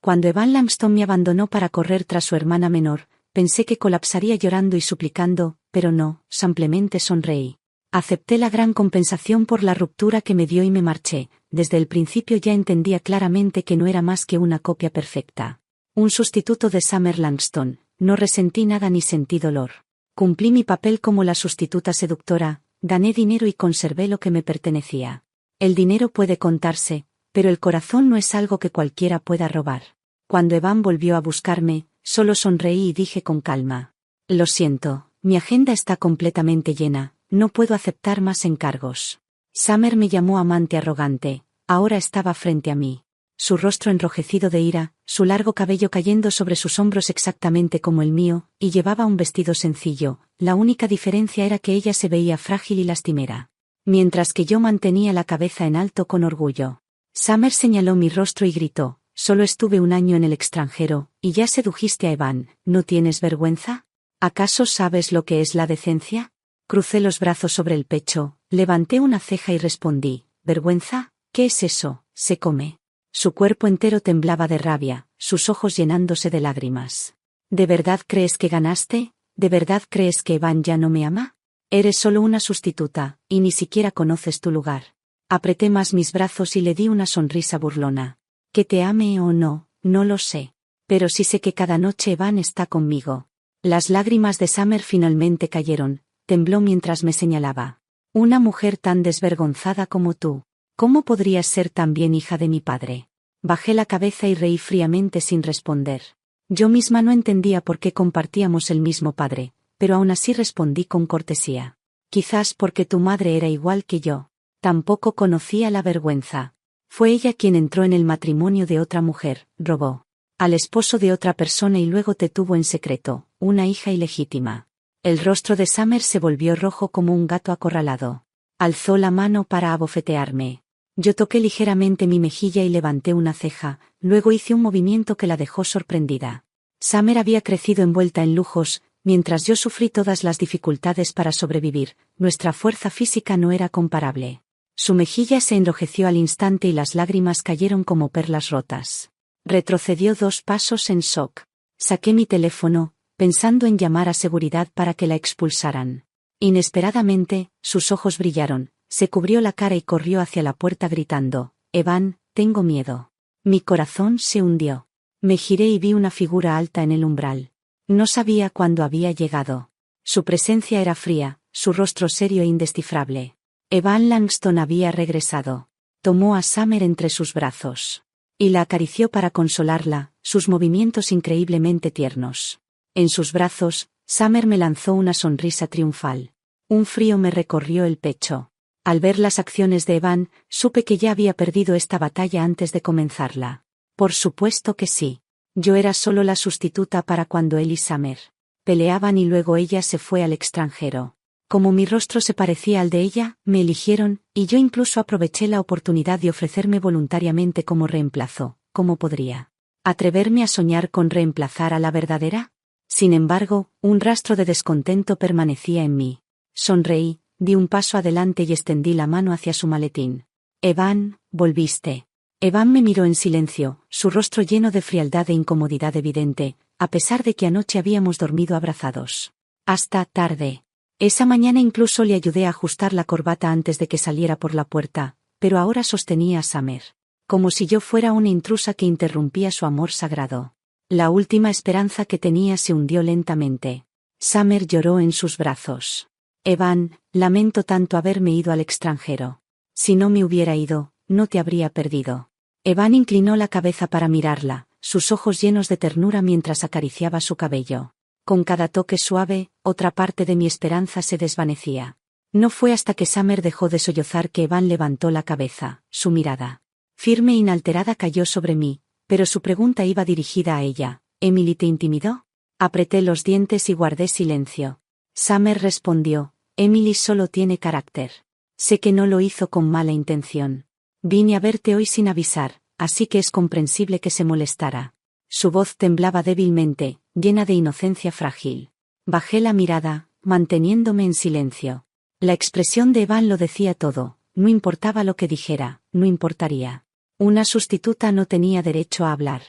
Cuando Evan Langston me abandonó para correr tras su hermana menor, pensé que colapsaría llorando y suplicando, pero no, simplemente sonreí. Acepté la gran compensación por la ruptura que me dio y me marché. Desde el principio ya entendía claramente que no era más que una copia perfecta. Un sustituto de Summer Langston. No resentí nada ni sentí dolor. Cumplí mi papel como la sustituta seductora, gané dinero y conservé lo que me pertenecía. El dinero puede contarse, pero el corazón no es algo que cualquiera pueda robar. Cuando Evan volvió a buscarme, solo sonreí y dije con calma: lo siento, mi agenda está completamente llena, no puedo aceptar más encargos. Summer me llamó amante arrogante, ahora estaba frente a mí. Su rostro enrojecido de ira, su largo cabello cayendo sobre sus hombros exactamente como el mío, y llevaba un vestido sencillo, la única diferencia era que ella se veía frágil y lastimera. Mientras que yo mantenía la cabeza en alto con orgullo. Summer señaló mi rostro y gritó: solo estuve un año en el extranjero, y ya sedujiste a Evan, ¿no tienes vergüenza? ¿Acaso sabes lo que es la decencia? Crucé los brazos sobre el pecho, levanté una ceja y respondí: ¿vergüenza? ¿Qué es eso? Se come. Su cuerpo entero temblaba de rabia, sus ojos llenándose de lágrimas. ¿De verdad crees que ganaste? ¿De verdad crees que Evan ya no me ama? Eres solo una sustituta, y ni siquiera conoces tu lugar. Apreté más mis brazos y le di una sonrisa burlona. Que te ame o no, no lo sé. Pero sí sé que cada noche Evan está conmigo. Las lágrimas de Summer finalmente cayeron, tembló mientras me señalaba. Una mujer tan desvergonzada como tú. ¿Cómo podrías ser también hija de mi padre? Bajé la cabeza y reí fríamente sin responder. Yo misma no entendía por qué compartíamos el mismo padre, pero aún así respondí con cortesía. Quizás porque tu madre era igual que yo. Tampoco conocía la vergüenza. Fue ella quien entró en el matrimonio de otra mujer, robó al esposo de otra persona y luego te tuvo en secreto, una hija ilegítima. El rostro de Summer se volvió rojo como un gato acorralado. Alzó la mano para abofetearme. Yo toqué ligeramente mi mejilla y levanté una ceja, luego hice un movimiento que la dejó sorprendida. Summer había crecido envuelta en lujos, mientras yo sufrí todas las dificultades para sobrevivir, nuestra fuerza física no era comparable. Su mejilla se enrojeció al instante y las lágrimas cayeron como perlas rotas. Retrocedió 2 pasos en shock. Saqué mi teléfono, pensando en llamar a seguridad para que la expulsaran. Inesperadamente, sus ojos brillaron, se cubrió la cara y corrió hacia la puerta gritando: Evan, tengo miedo. Mi corazón se hundió. Me giré y vi una figura alta en el umbral. No sabía cuándo había llegado. Su presencia era fría, su rostro serio e indescifrable. Evan Langston había regresado. Tomó a Summer entre sus brazos. Y la acarició para consolarla, sus movimientos increíblemente tiernos. En sus brazos, Summer me lanzó una sonrisa triunfal. Un frío me recorrió el pecho. Al ver las acciones de Evan, supe que ya había perdido esta batalla antes de comenzarla. Por supuesto que sí. Yo era solo la sustituta para cuando él y Summer peleaban y luego ella se fue al extranjero. Como mi rostro se parecía al de ella, me eligieron, y yo incluso aproveché la oportunidad de ofrecerme voluntariamente como reemplazo. ¿Cómo podría atreverme a soñar con reemplazar a la verdadera? Sin embargo, un rastro de descontento permanecía en mí. Sonreí, di un paso adelante y extendí la mano hacia su maletín. Evan, volviste. Evan me miró en silencio, su rostro lleno de frialdad e incomodidad evidente, a pesar de que anoche habíamos dormido abrazados. Hasta tarde. Esa mañana incluso le ayudé a ajustar la corbata antes de que saliera por la puerta, pero ahora sostenía a Summer. Como si yo fuera una intrusa que interrumpía su amor sagrado. La última esperanza que tenía se hundió lentamente. Summer lloró en sus brazos. Evan, lamento tanto haberme ido al extranjero. Si no me hubiera ido, no te habría perdido. Evan inclinó la cabeza para mirarla, sus ojos llenos de ternura mientras acariciaba su cabello. Con cada toque suave, otra parte de mi esperanza se desvanecía. No fue hasta que Summer dejó de sollozar que Evan levantó la cabeza, su mirada firme e inalterada cayó sobre mí, pero su pregunta iba dirigida a ella. ¿Emily te intimidó? Apreté los dientes y guardé silencio. Summer respondió: Emily solo tiene carácter. Sé que no lo hizo con mala intención. Vine a verte hoy sin avisar, así que es comprensible que se molestara. Su voz temblaba débilmente, llena de inocencia frágil. Bajé la mirada, manteniéndome en silencio. La expresión de Evan lo decía todo, no importaba lo que dijera, no importaría. Una sustituta no tenía derecho a hablar.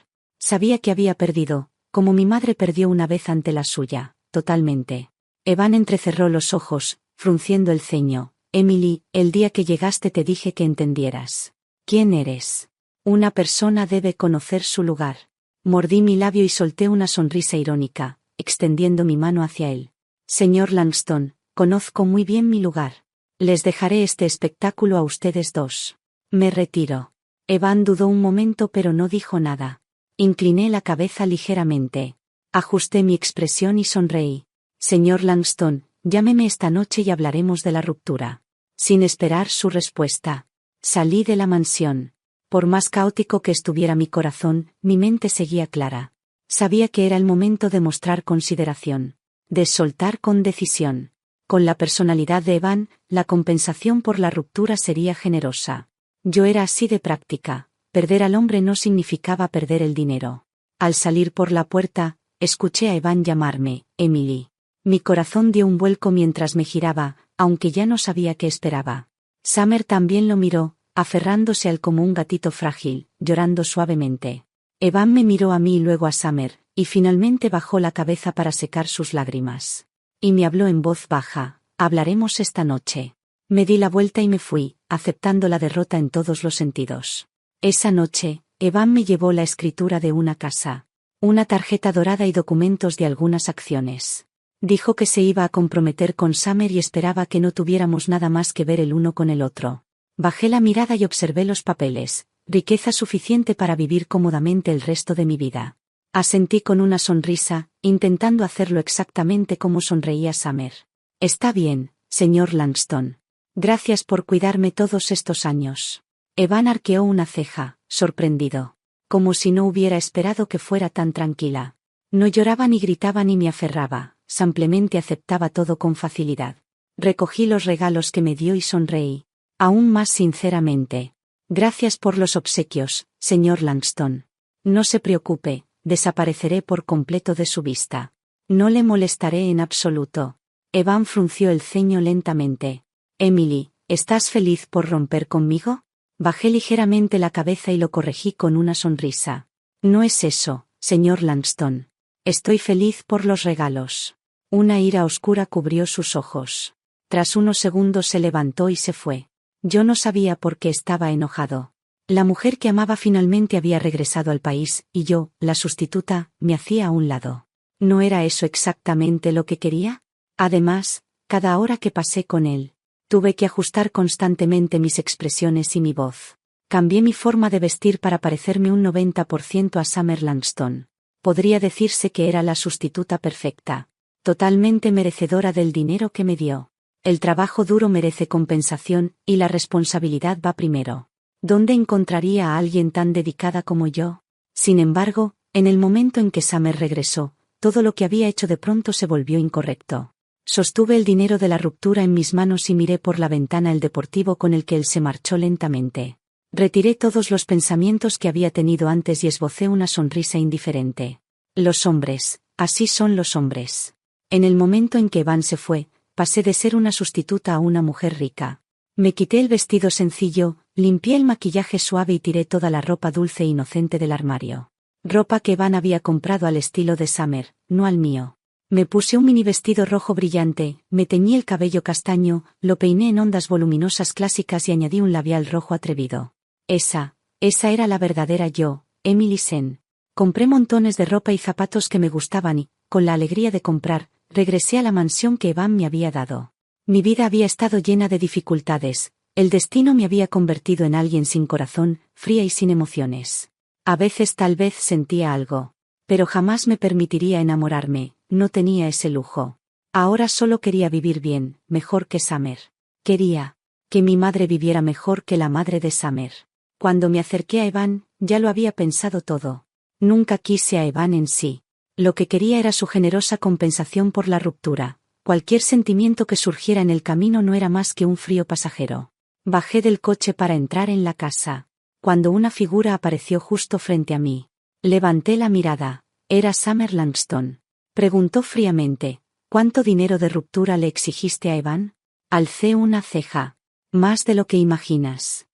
Sabía que había perdido, como mi madre perdió una vez ante la suya, totalmente. Evan entrecerró los ojos, frunciendo el ceño. Emily, el día que llegaste te dije que entendieras. ¿Quién eres? Una persona debe conocer su lugar. Mordí mi labio y solté una sonrisa irónica, extendiendo mi mano hacia él. Señor Langston, conozco muy bien mi lugar. Les dejaré este espectáculo a ustedes dos. Me retiro. Evan dudó un momento pero no dijo nada. Incliné la cabeza ligeramente. Ajusté mi expresión y sonreí. Señor Langston, llámeme esta noche y hablaremos de la ruptura. Sin esperar su respuesta. Salí de la mansión. Por más caótico que estuviera mi corazón, mi mente seguía clara. Sabía que era el momento de mostrar consideración. De soltar con decisión. Con la personalidad de Evan, la compensación por la ruptura sería generosa. Yo era así de práctica. Perder al hombre no significaba perder el dinero. Al salir por la puerta, escuché a Evan llamarme, Emily. Mi corazón dio un vuelco mientras me giraba, aunque ya no sabía qué esperaba. Summer también lo miró, aferrándose a él como un gatito frágil, llorando suavemente. Evan me miró a mí y luego a Summer, y finalmente bajó la cabeza para secar sus lágrimas. Y me habló en voz baja, hablaremos esta noche. Me di la vuelta y me fui, aceptando la derrota en todos los sentidos. Esa noche, Evan me llevó la escritura de una casa. Una tarjeta dorada y documentos de algunas acciones. Dijo que se iba a comprometer con Summer y esperaba que no tuviéramos nada más que ver el uno con el otro. Bajé la mirada y observé los papeles, riqueza suficiente para vivir cómodamente el resto de mi vida. Asentí con una sonrisa, intentando hacerlo exactamente como sonreía Summer. Está bien, señor Langston. Gracias por cuidarme todos estos años. Evan arqueó una ceja, sorprendido. Como si no hubiera esperado que fuera tan tranquila. No lloraba ni gritaba ni me aferraba, simplemente aceptaba todo con facilidad. Recogí los regalos que me dio y sonreí. Aún más sinceramente. Gracias por los obsequios, señor Langston. No se preocupe, desapareceré por completo de su vista. No le molestaré en absoluto. Evan frunció el ceño lentamente. Emily, ¿estás feliz por romper conmigo? Bajé ligeramente la cabeza y lo corregí con una sonrisa. No es eso, señor Langston. Estoy feliz por los regalos. Una ira oscura cubrió sus ojos. Tras unos segundos se levantó y se fue. Yo no sabía por qué estaba enojado. La mujer que amaba finalmente había regresado al país, y yo, la sustituta, me hacía a un lado. ¿No era eso exactamente lo que quería? Además, cada hora que pasé con él, tuve que ajustar constantemente mis expresiones y mi voz. Cambié mi forma de vestir para parecerme un 90% a Summer Langston. Podría decirse que era la sustituta perfecta. Totalmente merecedora del dinero que me dio. El trabajo duro merece compensación, y la responsabilidad va primero. ¿Dónde encontraría a alguien tan dedicada como yo? Sin embargo, en el momento en que Summer regresó, todo lo que había hecho de pronto se volvió incorrecto. Sostuve el dinero de la ruptura en mis manos y miré por la ventana el deportivo con el que él se marchó lentamente. Retiré todos los pensamientos que había tenido antes y esbocé una sonrisa indiferente. Los hombres, así son los hombres. En el momento en que Evan se fue, pasé de ser una sustituta a una mujer rica. Me quité el vestido sencillo, limpié el maquillaje suave y tiré toda la ropa dulce e inocente del armario. Ropa que Evan había comprado al estilo de Summer, no al mío. Me puse un mini vestido rojo brillante, me teñí el cabello castaño, lo peiné en ondas voluminosas clásicas y añadí un labial rojo atrevido. Esa era la verdadera yo, Emily Sen. Compré montones de ropa y zapatos que me gustaban y, con la alegría de comprar, regresé a la mansión que Evan me había dado. Mi vida había estado llena de dificultades, el destino me había convertido en alguien sin corazón, fría y sin emociones. A veces tal vez sentía algo. Pero jamás me permitiría enamorarme, no tenía ese lujo. Ahora solo quería vivir bien, mejor que Summer. Quería que mi madre viviera mejor que la madre de Summer. Cuando me acerqué a Evan, ya lo había pensado todo. Nunca quise a Evan en sí. Lo que quería era su generosa compensación por la ruptura. Cualquier sentimiento que surgiera en el camino no era más que un frío pasajero. Bajé del coche para entrar en la casa. Cuando una figura apareció justo frente a mí. Levanté la mirada. Era Summer Langston. Preguntó fríamente, ¿cuánto dinero de ruptura le exigiste a Evan? Alcé una ceja. Más de lo que imaginas.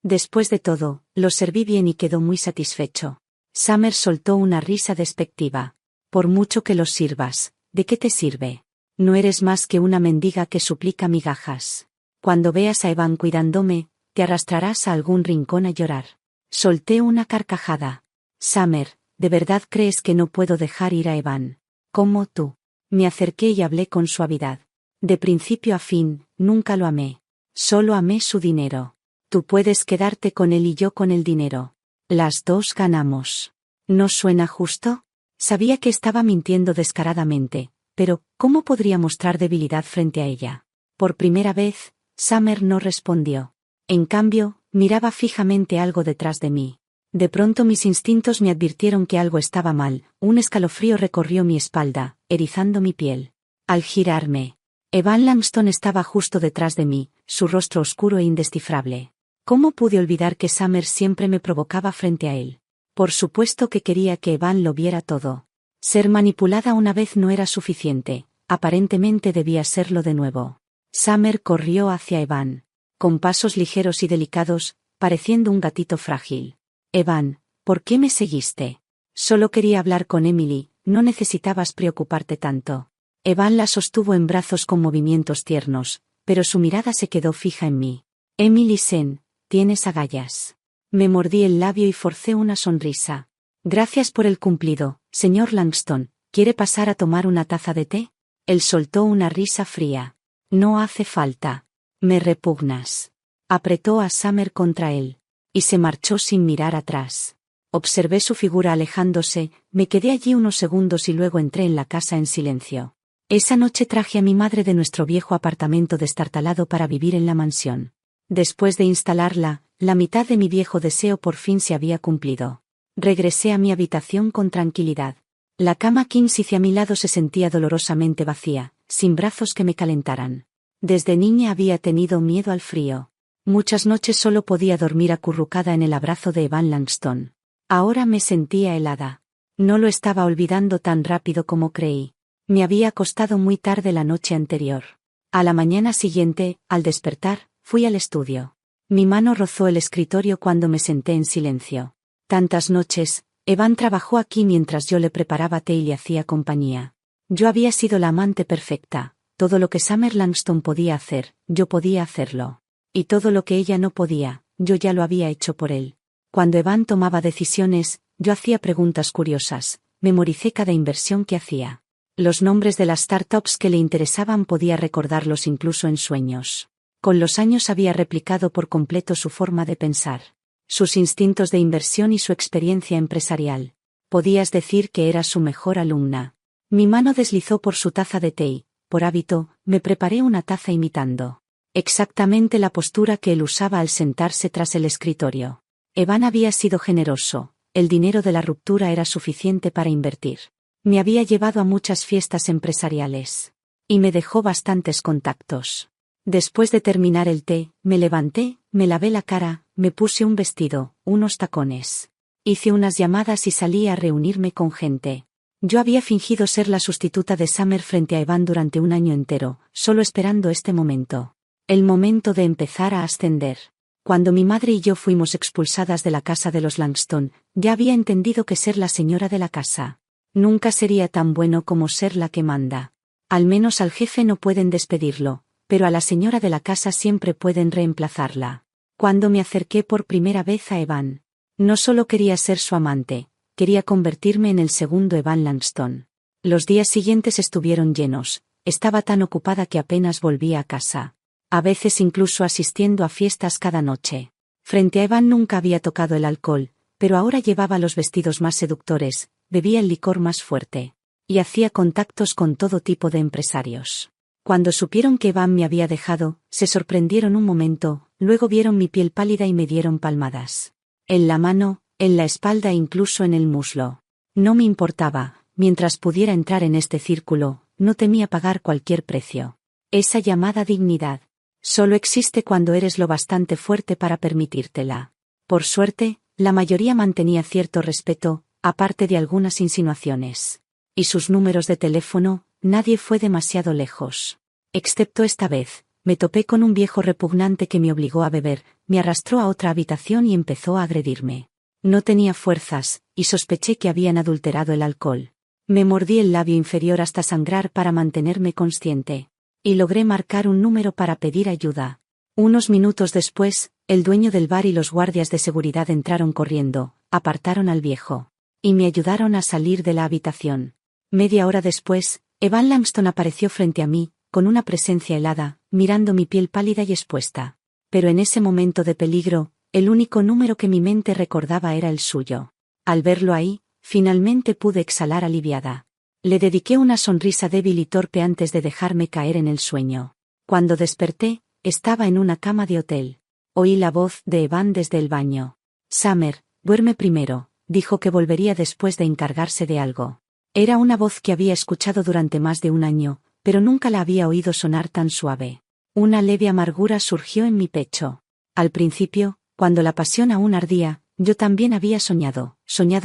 Después de todo, lo serví bien y quedó muy satisfecho. Summer soltó una risa despectiva. Por mucho que los sirvas, ¿de qué te sirve? No eres más que una mendiga que suplica migajas. Cuando veas a Evan cuidándome, te arrastrarás a algún rincón a llorar. Solté una carcajada. Summer, ¿de verdad crees que no puedo dejar ir a Evan? Como tú. Me acerqué y hablé con suavidad. De principio a fin, nunca lo amé. Solo amé su dinero. Tú puedes quedarte con él y yo con el dinero. Las dos ganamos. ¿No suena justo? Sabía que estaba mintiendo descaradamente, pero ¿cómo podría mostrar debilidad frente a ella? Por primera vez, Summer no respondió. En cambio, miraba fijamente algo detrás de mí. De pronto mis instintos me advirtieron que algo estaba mal, un escalofrío recorrió mi espalda, erizando mi piel. Al girarme, Evan Langston estaba justo detrás de mí, su rostro oscuro e indescifrable. ¿Cómo pude olvidar que Summer siempre me provocaba frente a él? Por supuesto que quería que Evan lo viera todo. Ser manipulada una vez no era suficiente, aparentemente debía serlo de nuevo. Summer corrió hacia Evan, con pasos ligeros y delicados, pareciendo un gatito frágil. Evan, ¿por qué me seguiste? Solo quería hablar con Emily, no necesitabas preocuparte tanto. Evan la sostuvo en brazos con movimientos tiernos, pero su mirada se quedó fija en mí. Emily Sen, tienes agallas. Me mordí el labio y forcé una sonrisa. Gracias por el cumplido, señor Langston. ¿Quiere pasar a tomar una taza de té? Él soltó una risa fría. No hace falta. Me repugnas. Apretó a Summer contra él. Y se marchó sin mirar atrás. Observé su figura alejándose, me quedé allí unos segundos y luego entré en la casa en silencio. Esa noche traje a mi madre de nuestro viejo apartamento destartalado para vivir en la mansión. Después de instalarla, la mitad de mi viejo deseo por fin se había cumplido. Regresé a mi habitación con tranquilidad. La cama king size a mi lado se sentía dolorosamente vacía, sin brazos que me calentaran. Desde niña había tenido miedo al frío. Muchas noches solo podía dormir acurrucada en el abrazo de Evan Langston. Ahora me sentía helada. No lo estaba olvidando tan rápido como creí. Me había acostado muy tarde la noche anterior. A la mañana siguiente, al despertar, fui al estudio. Mi mano rozó el escritorio cuando me senté en silencio. Tantas noches, Evan trabajó aquí mientras yo le preparaba té y le hacía compañía. Yo había sido la amante perfecta. Todo lo que Summer Langston podía hacer, yo podía hacerlo. Y todo lo que ella no podía, yo ya lo había hecho por él. Cuando Evan tomaba decisiones, yo hacía preguntas curiosas, memoricé cada inversión que hacía. Los nombres de las startups que le interesaban podía recordarlos incluso en sueños. Con los años había replicado por completo su forma de pensar, sus instintos de inversión y su experiencia empresarial. Podías decir que era su mejor alumna. Mi mano deslizó por su taza de té y, por hábito, me preparé una taza imitando exactamente la postura que él usaba al sentarse tras el escritorio. Evan había sido generoso, el dinero de la ruptura era suficiente para invertir. Me había llevado a muchas fiestas empresariales. Y me dejó bastantes contactos. Después de terminar el té, me levanté, me lavé la cara, me puse un vestido, unos tacones. Hice unas llamadas y salí a reunirme con gente. Yo había fingido ser la sustituta de Summer frente a Evan durante un año entero, solo esperando este momento. El momento de empezar a ascender. Cuando mi madre y yo fuimos expulsadas de la casa de los Langston, ya había entendido que ser la señora de la casa nunca sería tan bueno como ser la que manda. Al menos al jefe no pueden despedirlo, pero a la señora de la casa siempre pueden reemplazarla. Cuando me acerqué por primera vez a Evan, no solo quería ser su amante, quería convertirme en el segundo Evan Langston. Los días siguientes estuvieron llenos, estaba tan ocupada que apenas volvía a casa. A veces incluso asistiendo a fiestas cada noche. Frente a Evan nunca había tocado el alcohol, pero ahora llevaba los vestidos más seductores, bebía el licor más fuerte. Y hacía contactos con todo tipo de empresarios. Cuando supieron que Evan me había dejado, se sorprendieron un momento, luego vieron mi piel pálida y me dieron palmadas. En la mano, en la espalda e incluso en el muslo. No me importaba, mientras pudiera entrar en este círculo, no temía pagar cualquier precio. Esa llamada dignidad. Solo existe cuando eres lo bastante fuerte para permitírtela. Por suerte, la mayoría mantenía cierto respeto, aparte de algunas insinuaciones. Y sus números de teléfono, nadie fue demasiado lejos. Excepto esta vez, me topé con un viejo repugnante que me obligó a beber, me arrastró a otra habitación y empezó a agredirme. No tenía fuerzas, y sospeché que habían adulterado el alcohol. Me mordí el labio inferior hasta sangrar para mantenerme consciente. Y logré marcar un número para pedir ayuda. Unos minutos después, el dueño del bar y los guardias de seguridad entraron corriendo, apartaron al viejo. Y me ayudaron a salir de la habitación. Media hora después, Evan Langston apareció frente a mí, con una presencia helada, mirando mi piel pálida y expuesta. Pero en ese momento de peligro, el único número que mi mente recordaba era el suyo. Al verlo ahí, finalmente pude exhalar aliviada. Le dediqué una sonrisa débil y torpe antes de dejarme caer en el sueño. Cuando desperté, estaba en una cama de hotel. Oí la voz de Evan desde el baño. Summer, duerme primero, dijo que volvería después de encargarse de algo. Era una voz que había escuchado durante más de un año, pero nunca la había oído sonar tan suave. Una leve amargura surgió en mi pecho. Al principio, cuando la pasión aún ardía, yo también había soñado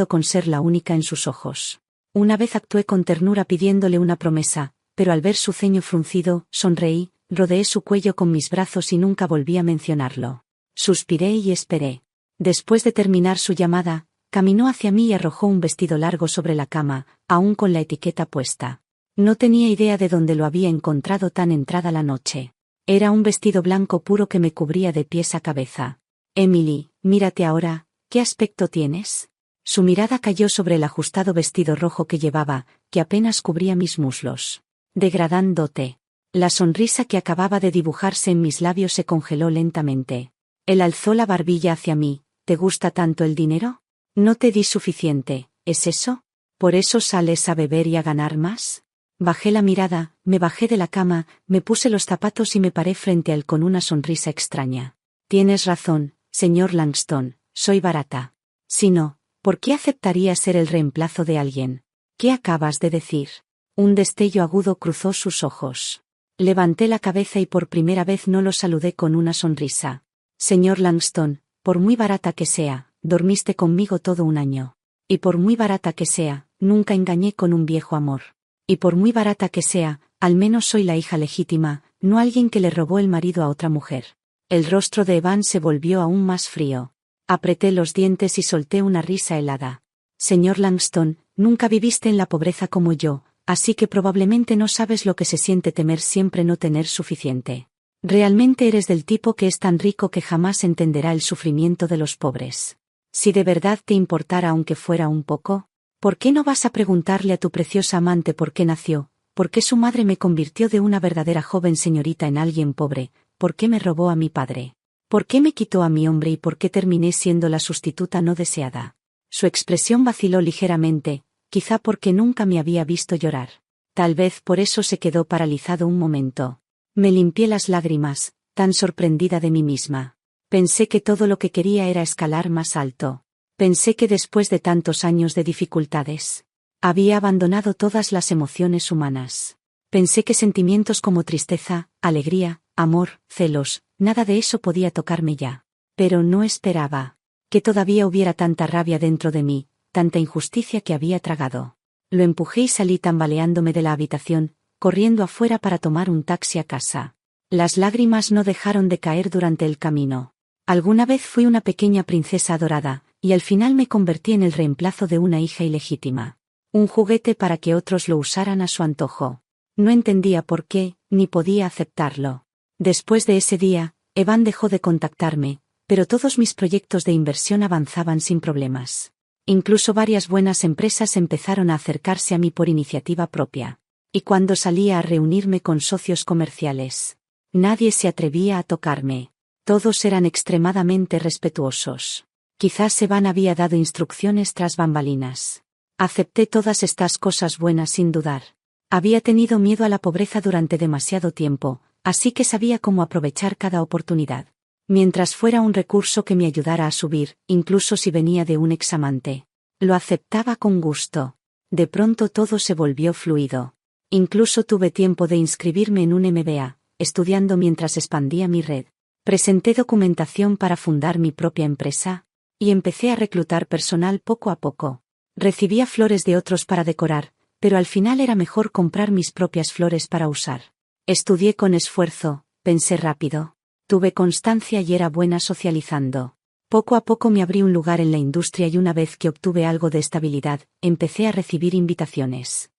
con ser la única en sus ojos. Una vez actué con ternura pidiéndole una promesa, pero al ver su ceño fruncido, sonreí, rodeé su cuello con mis brazos y nunca volví a mencionarlo. Suspiré y esperé. Después de terminar su llamada, caminó hacia mí y arrojó un vestido largo sobre la cama, aún con la etiqueta puesta. No tenía idea de dónde lo había encontrado tan entrada la noche. Era un vestido blanco puro que me cubría de pies a cabeza. Emily, mírate ahora, ¿qué aspecto tienes? Su mirada cayó sobre el ajustado vestido rojo que llevaba, que apenas cubría mis muslos. Degradándote. La sonrisa que acababa de dibujarse en mis labios se congeló lentamente. Él alzó la barbilla hacia mí. ¿Te gusta tanto el dinero? No te di suficiente, ¿es eso? ¿Por eso sales a beber y a ganar más? Bajé la mirada, me bajé de la cama, me puse los zapatos y me paré frente a él con una sonrisa extraña. Tienes razón, señor Langston, soy barata. Si no, ¿por qué aceptaría ser el reemplazo de alguien? ¿Qué acabas de decir? Un destello agudo cruzó sus ojos. Levanté la cabeza y por primera vez no lo saludé con una sonrisa. Señor Langston, por muy barata que sea, dormiste conmigo todo un año. Y por muy barata que sea, nunca engañé con un viejo amor. Y por muy barata que sea, al menos soy la hija legítima, no alguien que le robó el marido a otra mujer. El rostro de Evan se volvió aún más frío. Apreté los dientes y solté una risa helada. Señor Langston, nunca viviste en la pobreza como yo, así que probablemente no sabes lo que se siente temer siempre no tener suficiente. Realmente eres del tipo que es tan rico que jamás entenderá el sufrimiento de los pobres. Si de verdad te importara aunque fuera un poco, ¿por qué no vas a preguntarle a tu preciosa amante por qué nació, por qué su madre me convirtió de una verdadera joven señorita en alguien pobre, por qué me robó a mi padre? ¿Por qué me quitó a mi hombre y por qué terminé siendo la sustituta no deseada? Su expresión vaciló ligeramente, quizá porque nunca me había visto llorar. Tal vez por eso se quedó paralizado un momento. Me limpié las lágrimas, tan sorprendida de mí misma. Pensé que todo lo que quería era escalar más alto. Pensé que después de tantos años de dificultades, había abandonado todas las emociones humanas. Pensé que sentimientos como tristeza, alegría, amor, celos, nada de eso podía tocarme ya. Pero no esperaba que todavía hubiera tanta rabia dentro de mí, tanta injusticia que había tragado. Lo empujé y salí tambaleándome de la habitación, corriendo afuera para tomar un taxi a casa. Las lágrimas no dejaron de caer durante el camino. Alguna vez fui una pequeña princesa adorada, y al final me convertí en el reemplazo de una hija ilegítima. Un juguete para que otros lo usaran a su antojo. No entendía por qué, ni podía aceptarlo. Después de ese día, Evan dejó de contactarme, pero todos mis proyectos de inversión avanzaban sin problemas. Incluso varias buenas empresas empezaron a acercarse a mí por iniciativa propia. Y cuando salía a reunirme con socios comerciales, nadie se atrevía a tocarme. Todos eran extremadamente respetuosos. Quizás Evan había dado instrucciones tras bambalinas. Acepté todas estas cosas buenas sin dudar. Había tenido miedo a la pobreza durante demasiado tiempo, así que sabía cómo aprovechar cada oportunidad. Mientras fuera un recurso que me ayudara a subir, incluso si venía de un examante. Lo aceptaba con gusto. De pronto todo se volvió fluido. Incluso tuve tiempo de inscribirme en un MBA, estudiando mientras expandía mi red. Presenté documentación para fundar mi propia empresa, y empecé a reclutar personal poco a poco. Recibía flores de otros para decorar, pero al final era mejor comprar mis propias flores para usar. Estudié con esfuerzo, pensé rápido. Tuve constancia y era buena socializando. Poco a poco me abrí un lugar en la industria y una vez que obtuve algo de estabilidad, empecé a recibir invitaciones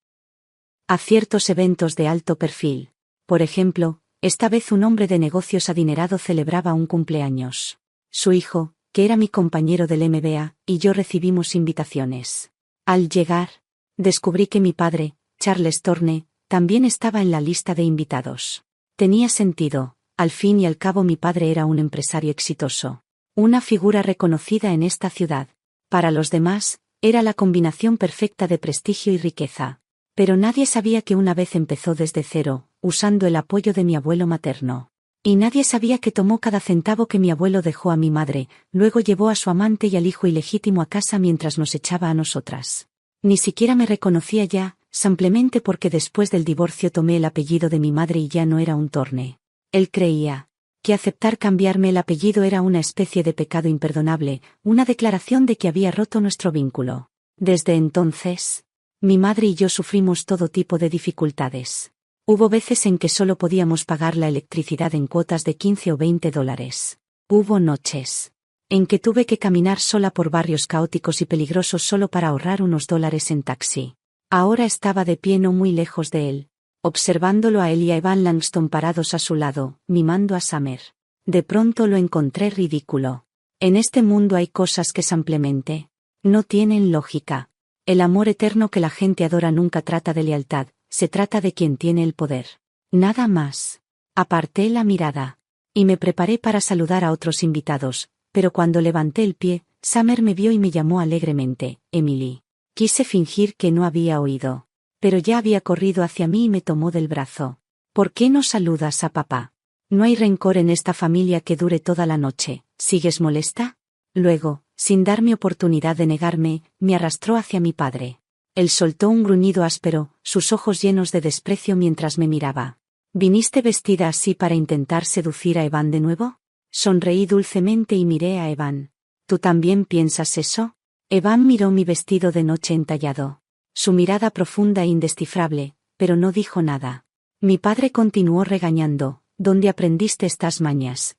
a ciertos eventos de alto perfil. Por ejemplo, esta vez un hombre de negocios adinerado celebraba un cumpleaños. Su hijo, que era mi compañero del MBA, y yo recibimos invitaciones. Al llegar, descubrí que mi padre, Charles Thorne, también estaba en la lista de invitados. Tenía sentido, al fin y al cabo mi padre era un empresario exitoso. Una figura reconocida en esta ciudad. Para los demás, era la combinación perfecta de prestigio y riqueza. Pero nadie sabía que una vez empezó desde cero, usando el apoyo de mi abuelo materno. Y nadie sabía que tomó cada centavo que mi abuelo dejó a mi madre, luego llevó a su amante y al hijo ilegítimo a casa mientras nos echaba a nosotras. Ni siquiera me reconocía ya, simplemente porque después del divorcio tomé el apellido de mi madre y ya no era un Thorne. Él creía que aceptar cambiarme el apellido era una especie de pecado imperdonable, una declaración de que había roto nuestro vínculo. Desde entonces, mi madre y yo sufrimos todo tipo de dificultades. Hubo veces en que solo podíamos pagar la electricidad en cuotas de 15 o 20 dólares. Hubo noches en que tuve que caminar sola por barrios caóticos y peligrosos solo para ahorrar unos dólares en taxi. Ahora estaba de pie no muy lejos de él, observándolo a él y a Evan Langston parados a su lado, mimando a Summer. De pronto lo encontré ridículo. En este mundo hay cosas que simplemente no tienen lógica. El amor eterno que la gente adora nunca trata de lealtad, se trata de quien tiene el poder. Nada más. Aparté la mirada y me preparé para saludar a otros invitados, pero cuando levanté el pie, Summer me vio y me llamó alegremente, Emily. Quise fingir que no había oído, pero ya había corrido hacia mí y me tomó del brazo. ¿Por qué no saludas a papá? No hay rencor en esta familia que dure toda la noche. ¿Sigues molesta? Luego, sin darme oportunidad de negarme, me arrastró hacia mi padre. Él soltó un gruñido áspero, sus ojos llenos de desprecio mientras me miraba. ¿Viniste vestida así para intentar seducir a Evan de nuevo? Sonreí dulcemente y miré a Evan. ¿Tú también piensas eso? Evan miró mi vestido de noche entallado. Su mirada profunda e indescifrable, pero no dijo nada. Mi padre continuó regañando. ¿Dónde aprendiste estas mañas,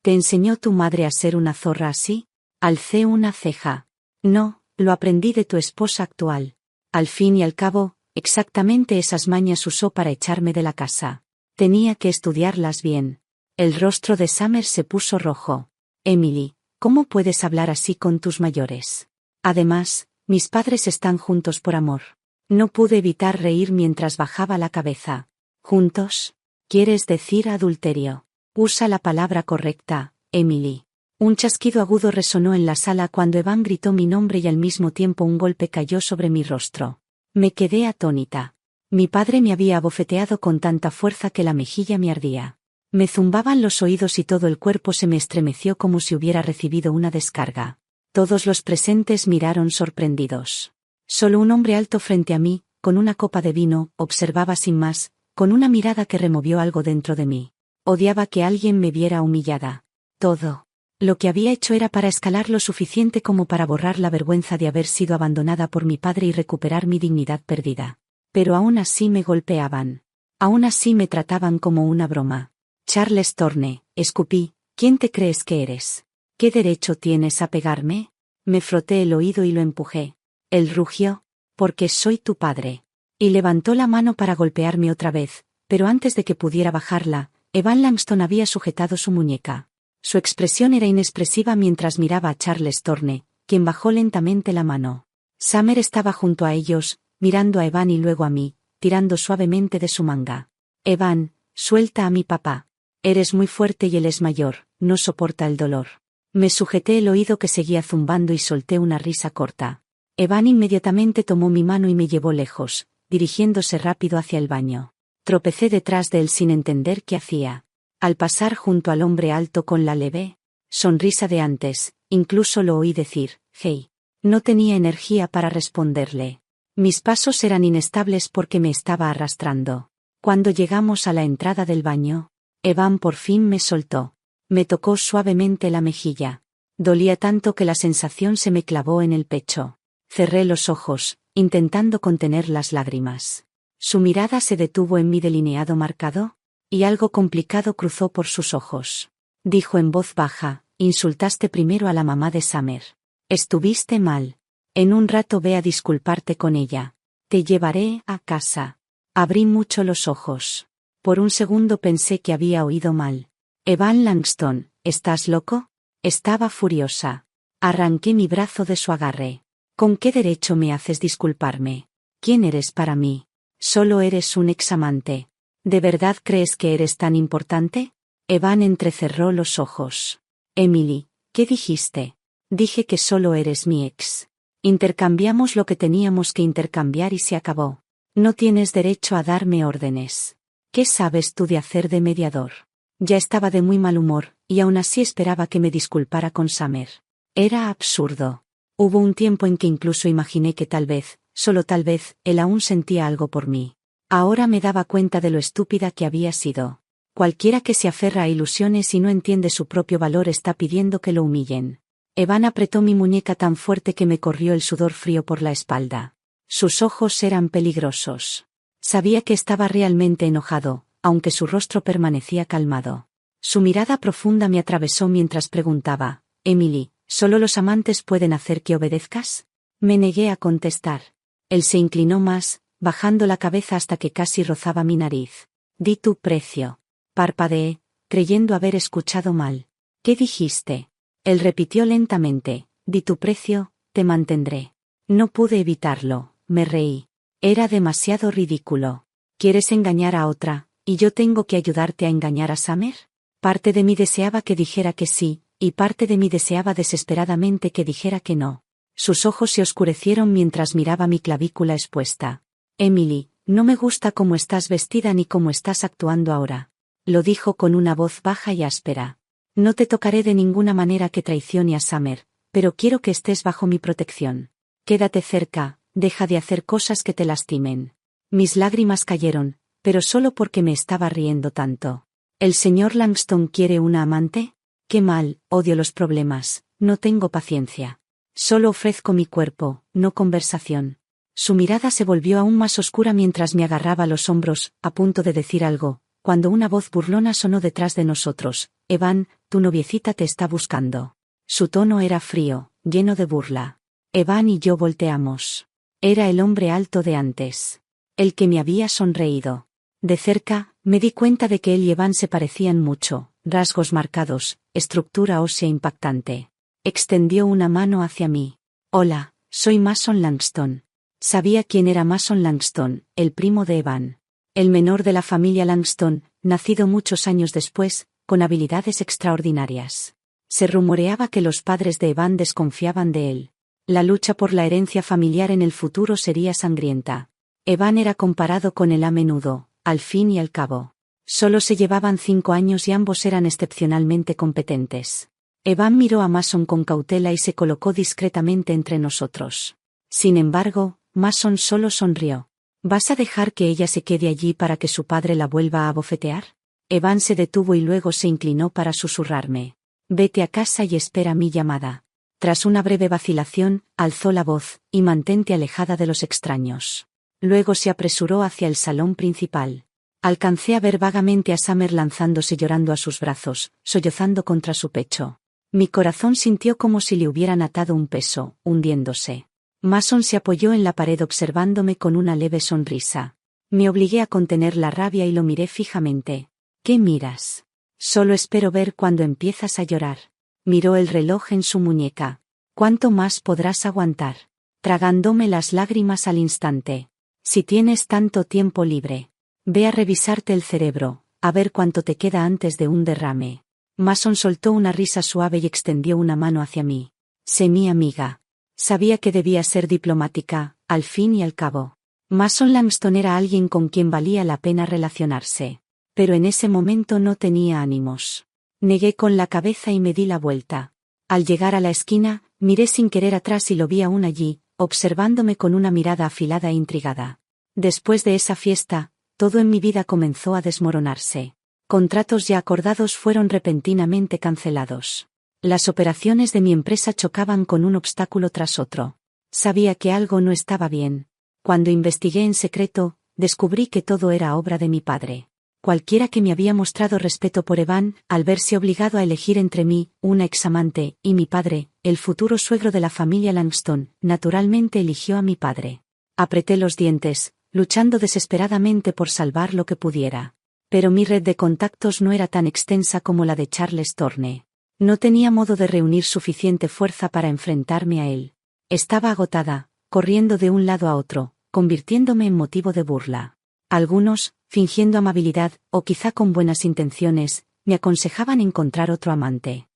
¿Te enseñó tu madre a ser una zorra así? Alcé una ceja. No, lo aprendí de tu esposa actual. Al fin y al cabo, exactamente esas mañas usó para echarme de la casa. Tenía que estudiarlas bien. El rostro de Summer se puso rojo. Emily, ¿cómo puedes hablar así con tus mayores? Además, mis padres están juntos por amor. No pude evitar reír mientras bajaba la cabeza. ¿Juntos? ¿Quieres decir adulterio? Usa la palabra correcta, Emily. Un chasquido agudo resonó en la sala cuando Evan gritó mi nombre y al mismo tiempo un golpe cayó sobre mi rostro. Me quedé atónita. Mi padre me había abofeteado con tanta fuerza que la mejilla me ardía. Me zumbaban los oídos y todo el cuerpo se me estremeció como si hubiera recibido una descarga. Todos los presentes miraron sorprendidos. Solo un hombre alto frente a mí, con una copa de vino, observaba sin más, con una mirada que removió algo dentro de mí. Odiaba que alguien me viera humillada. Todo lo que había hecho era para escalar lo suficiente como para borrar la vergüenza de haber sido abandonada por mi padre y recuperar mi dignidad perdida. Pero aún así me golpeaban. Aún así me trataban como una broma. Charles Thorne, escupí, ¿quién te crees que eres? ¿Qué derecho tienes a pegarme? Me froté el oído y lo empujé. Él rugió, porque soy tu padre. Y levantó la mano para golpearme otra vez, pero antes de que pudiera bajarla, Evan Langston había sujetado su muñeca. Su expresión era inexpresiva mientras miraba a Charles Thorne, quien bajó lentamente la mano. Summer estaba junto a ellos, mirando a Evan y luego a mí, tirando suavemente de su manga. Evan, suelta a mi papá. Eres muy fuerte y él es mayor, no soporta el dolor. Me sujeté el oído que seguía zumbando y solté una risa corta. Evan inmediatamente tomó mi mano y me llevó lejos, dirigiéndose rápido hacia el baño. Tropecé detrás de él sin entender qué hacía. Al pasar junto al hombre alto con la leve sonrisa de antes, incluso lo oí decir, «Hey». No tenía energía para responderle. Mis pasos eran inestables porque me estaba arrastrando. Cuando llegamos a la entrada del baño, Evan por fin me soltó. Me tocó suavemente la mejilla. Dolía tanto que la sensación se me clavó en el pecho. Cerré los ojos, intentando contener las lágrimas. Su mirada se detuvo en mi delineado marcado, y algo complicado cruzó por sus ojos. Dijo en voz baja, insultaste primero a la mamá de Summer. Estuviste mal. En un rato ve a disculparte con ella. Te llevaré a casa. Abrí mucho los ojos. Por un segundo pensé que había oído mal. Evan Langston, ¿estás loco? Estaba furiosa. Arranqué mi brazo de su agarre. ¿Con qué derecho me haces disculparme? ¿Quién eres para mí? Solo eres un examante. ¿De verdad crees que eres tan importante? Evan entrecerró los ojos. Emily, ¿qué dijiste? Dije que solo eres mi ex. Intercambiamos lo que teníamos que intercambiar y se acabó. No tienes derecho a darme órdenes. ¿Qué sabes tú de hacer de mediador? Ya estaba de muy mal humor, y aún así esperaba que me disculpara con Summer. Era absurdo. Hubo un tiempo en que incluso imaginé que tal vez, solo tal vez, él aún sentía algo por mí. Ahora me daba cuenta de lo estúpida que había sido. Cualquiera que se aferra a ilusiones y no entiende su propio valor está pidiendo que lo humillen. Evan apretó mi muñeca tan fuerte que me corrió el sudor frío por la espalda. Sus ojos eran peligrosos. Sabía que estaba realmente enojado, aunque su rostro permanecía calmado. Su mirada profunda me atravesó mientras preguntaba, Emily, ¿solo los amantes pueden hacer que obedezcas? Me negué a contestar. Él se inclinó más, bajando la cabeza hasta que casi rozaba mi nariz. Di tu precio. Parpadeé, creyendo haber escuchado mal. ¿Qué dijiste? Él repitió lentamente, di tu precio, te mantendré. No pude evitarlo, me reí. Era demasiado ridículo. ¿Quieres engañar a otra, y yo tengo que ayudarte a engañar a Summer? Parte de mí deseaba que dijera que sí, y parte de mí deseaba desesperadamente que dijera que no. Sus ojos se oscurecieron mientras miraba mi clavícula expuesta. Emily, no me gusta cómo estás vestida ni cómo estás actuando ahora. Lo dijo con una voz baja y áspera. No te tocaré de ninguna manera que traicione a Summer, pero quiero que estés bajo mi protección. Quédate cerca, deja de hacer cosas que te lastimen. Mis lágrimas cayeron, pero solo porque me estaba riendo tanto. ¿El señor Langston quiere una amante? Qué mal, odio los problemas, no tengo paciencia. Solo ofrezco mi cuerpo, no conversación. Su mirada se volvió aún más oscura mientras me agarraba los hombros, a punto de decir algo, cuando una voz burlona sonó detrás de nosotros. Evan, tu noviecita te está buscando. Su tono era frío, lleno de burla. Evan y yo volteamos. Era el hombre alto de antes. El que me había sonreído. De cerca, me di cuenta de que él y Evan se parecían mucho, rasgos marcados, estructura ósea impactante. Extendió una mano hacia mí. Hola, soy Mason Langston. Sabía quién era Mason Langston, el primo de Evan. El menor de la familia Langston, nacido muchos años después, con habilidades extraordinarias. Se rumoreaba que los padres de Evan desconfiaban de él. La lucha por la herencia familiar en el futuro sería sangrienta. Evan era comparado con él a menudo, al fin y al cabo. Solo se llevaban 5 años y ambos eran excepcionalmente competentes. Evan miró a Mason con cautela y se colocó discretamente entre nosotros. Sin embargo, Mason solo sonrió. ¿Vas a dejar que ella se quede allí para que su padre la vuelva a abofetear? Evan se detuvo y luego se inclinó para susurrarme. Vete a casa y espera mi llamada. Tras una breve vacilación, alzó la voz, y mantente alejada de los extraños. Luego se apresuró hacia el salón principal. Alcancé a ver vagamente a Summer lanzándose llorando a sus brazos, sollozando contra su pecho. Mi corazón sintió como si le hubieran atado un peso, hundiéndose. Mason se apoyó en la pared observándome con una leve sonrisa. Me obligué a contener la rabia y lo miré fijamente. ¿Qué miras? Solo espero ver cuándo empiezas a llorar. Miró el reloj en su muñeca. ¿Cuánto más podrás aguantar? Tragándome las lágrimas al instante. Si tienes tanto tiempo libre, ve a revisarte el cerebro, a ver cuánto te queda antes de un derrame. Mason soltó una risa suave y extendió una mano hacia mí. Sé mi amiga. Sabía que debía ser diplomática, al fin y al cabo. Mason Langston era alguien con quien valía la pena relacionarse. Pero en ese momento no tenía ánimos. Negué con la cabeza y me di la vuelta. Al llegar a la esquina, miré sin querer atrás y lo vi aún allí, observándome con una mirada afilada e intrigada. Después de esa fiesta, todo en mi vida comenzó a desmoronarse. Contratos ya acordados fueron repentinamente cancelados. Las operaciones de mi empresa chocaban con un obstáculo tras otro. Sabía que algo no estaba bien. Cuando investigué en secreto, descubrí que todo era obra de mi padre. Cualquiera que me había mostrado respeto por Evan, al verse obligado a elegir entre mí, una examante, y mi padre, el futuro suegro de la familia Langston, naturalmente eligió a mi padre. Apreté los dientes, luchando desesperadamente por salvar lo que pudiera. Pero mi red de contactos no era tan extensa como la de Charles Thorne. No tenía modo de reunir suficiente fuerza para enfrentarme a él. Estaba agotada, corriendo de un lado a otro, convirtiéndome en motivo de burla. Algunos, fingiendo amabilidad, o quizá con buenas intenciones, me aconsejaban encontrar otro amante.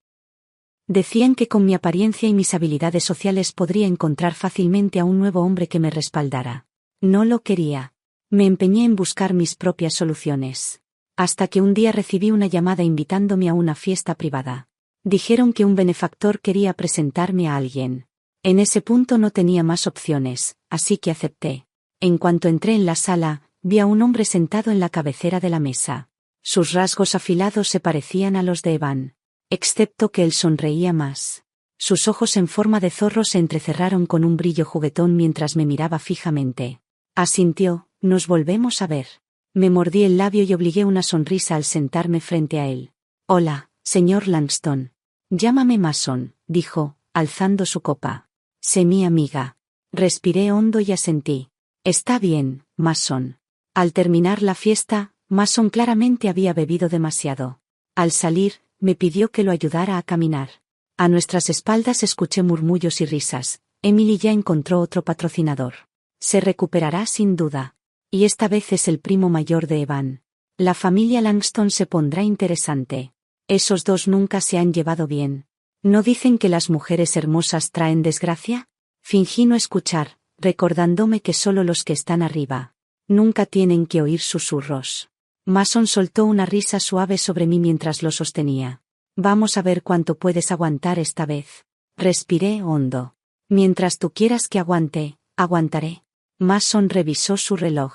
Decían que con mi apariencia y mis habilidades sociales podría encontrar fácilmente a un nuevo hombre que me respaldara. No lo quería. Me empeñé en buscar mis propias soluciones. Hasta que un día recibí una llamada invitándome a una fiesta privada. Dijeron que un benefactor quería presentarme a alguien. En ese punto no tenía más opciones, así que acepté. En cuanto entré en la sala, vi a un hombre sentado en la cabecera de la mesa. Sus rasgos afilados se parecían a los de Evan, excepto que él sonreía más. Sus ojos en forma de zorro se entrecerraron con un brillo juguetón mientras me miraba fijamente. Asintió, nos volvemos a ver. Me mordí el labio y obligué una sonrisa al sentarme frente a él. Hola, señor Langston. Llámame Mason, dijo, alzando su copa. Sé mi amiga. Respiré hondo y asentí. Está bien, Mason. Al terminar la fiesta, Mason claramente había bebido demasiado. Al salir, me pidió que lo ayudara a caminar. A nuestras espaldas escuché murmullos y risas. Emily ya encontró otro patrocinador. Se recuperará sin duda. Y esta vez es el primo mayor de Evan. La familia Langston se pondrá interesante. Esos dos nunca se han llevado bien. ¿No dicen que las mujeres hermosas traen desgracia? Fingí no escuchar, recordándome que solo los que están arriba nunca tienen que oír susurros. Mason soltó una risa suave sobre mí mientras lo sostenía. Vamos a ver cuánto puedes aguantar esta vez. Respiré hondo. Mientras tú quieras que aguante, aguantaré. Mason revisó su reloj.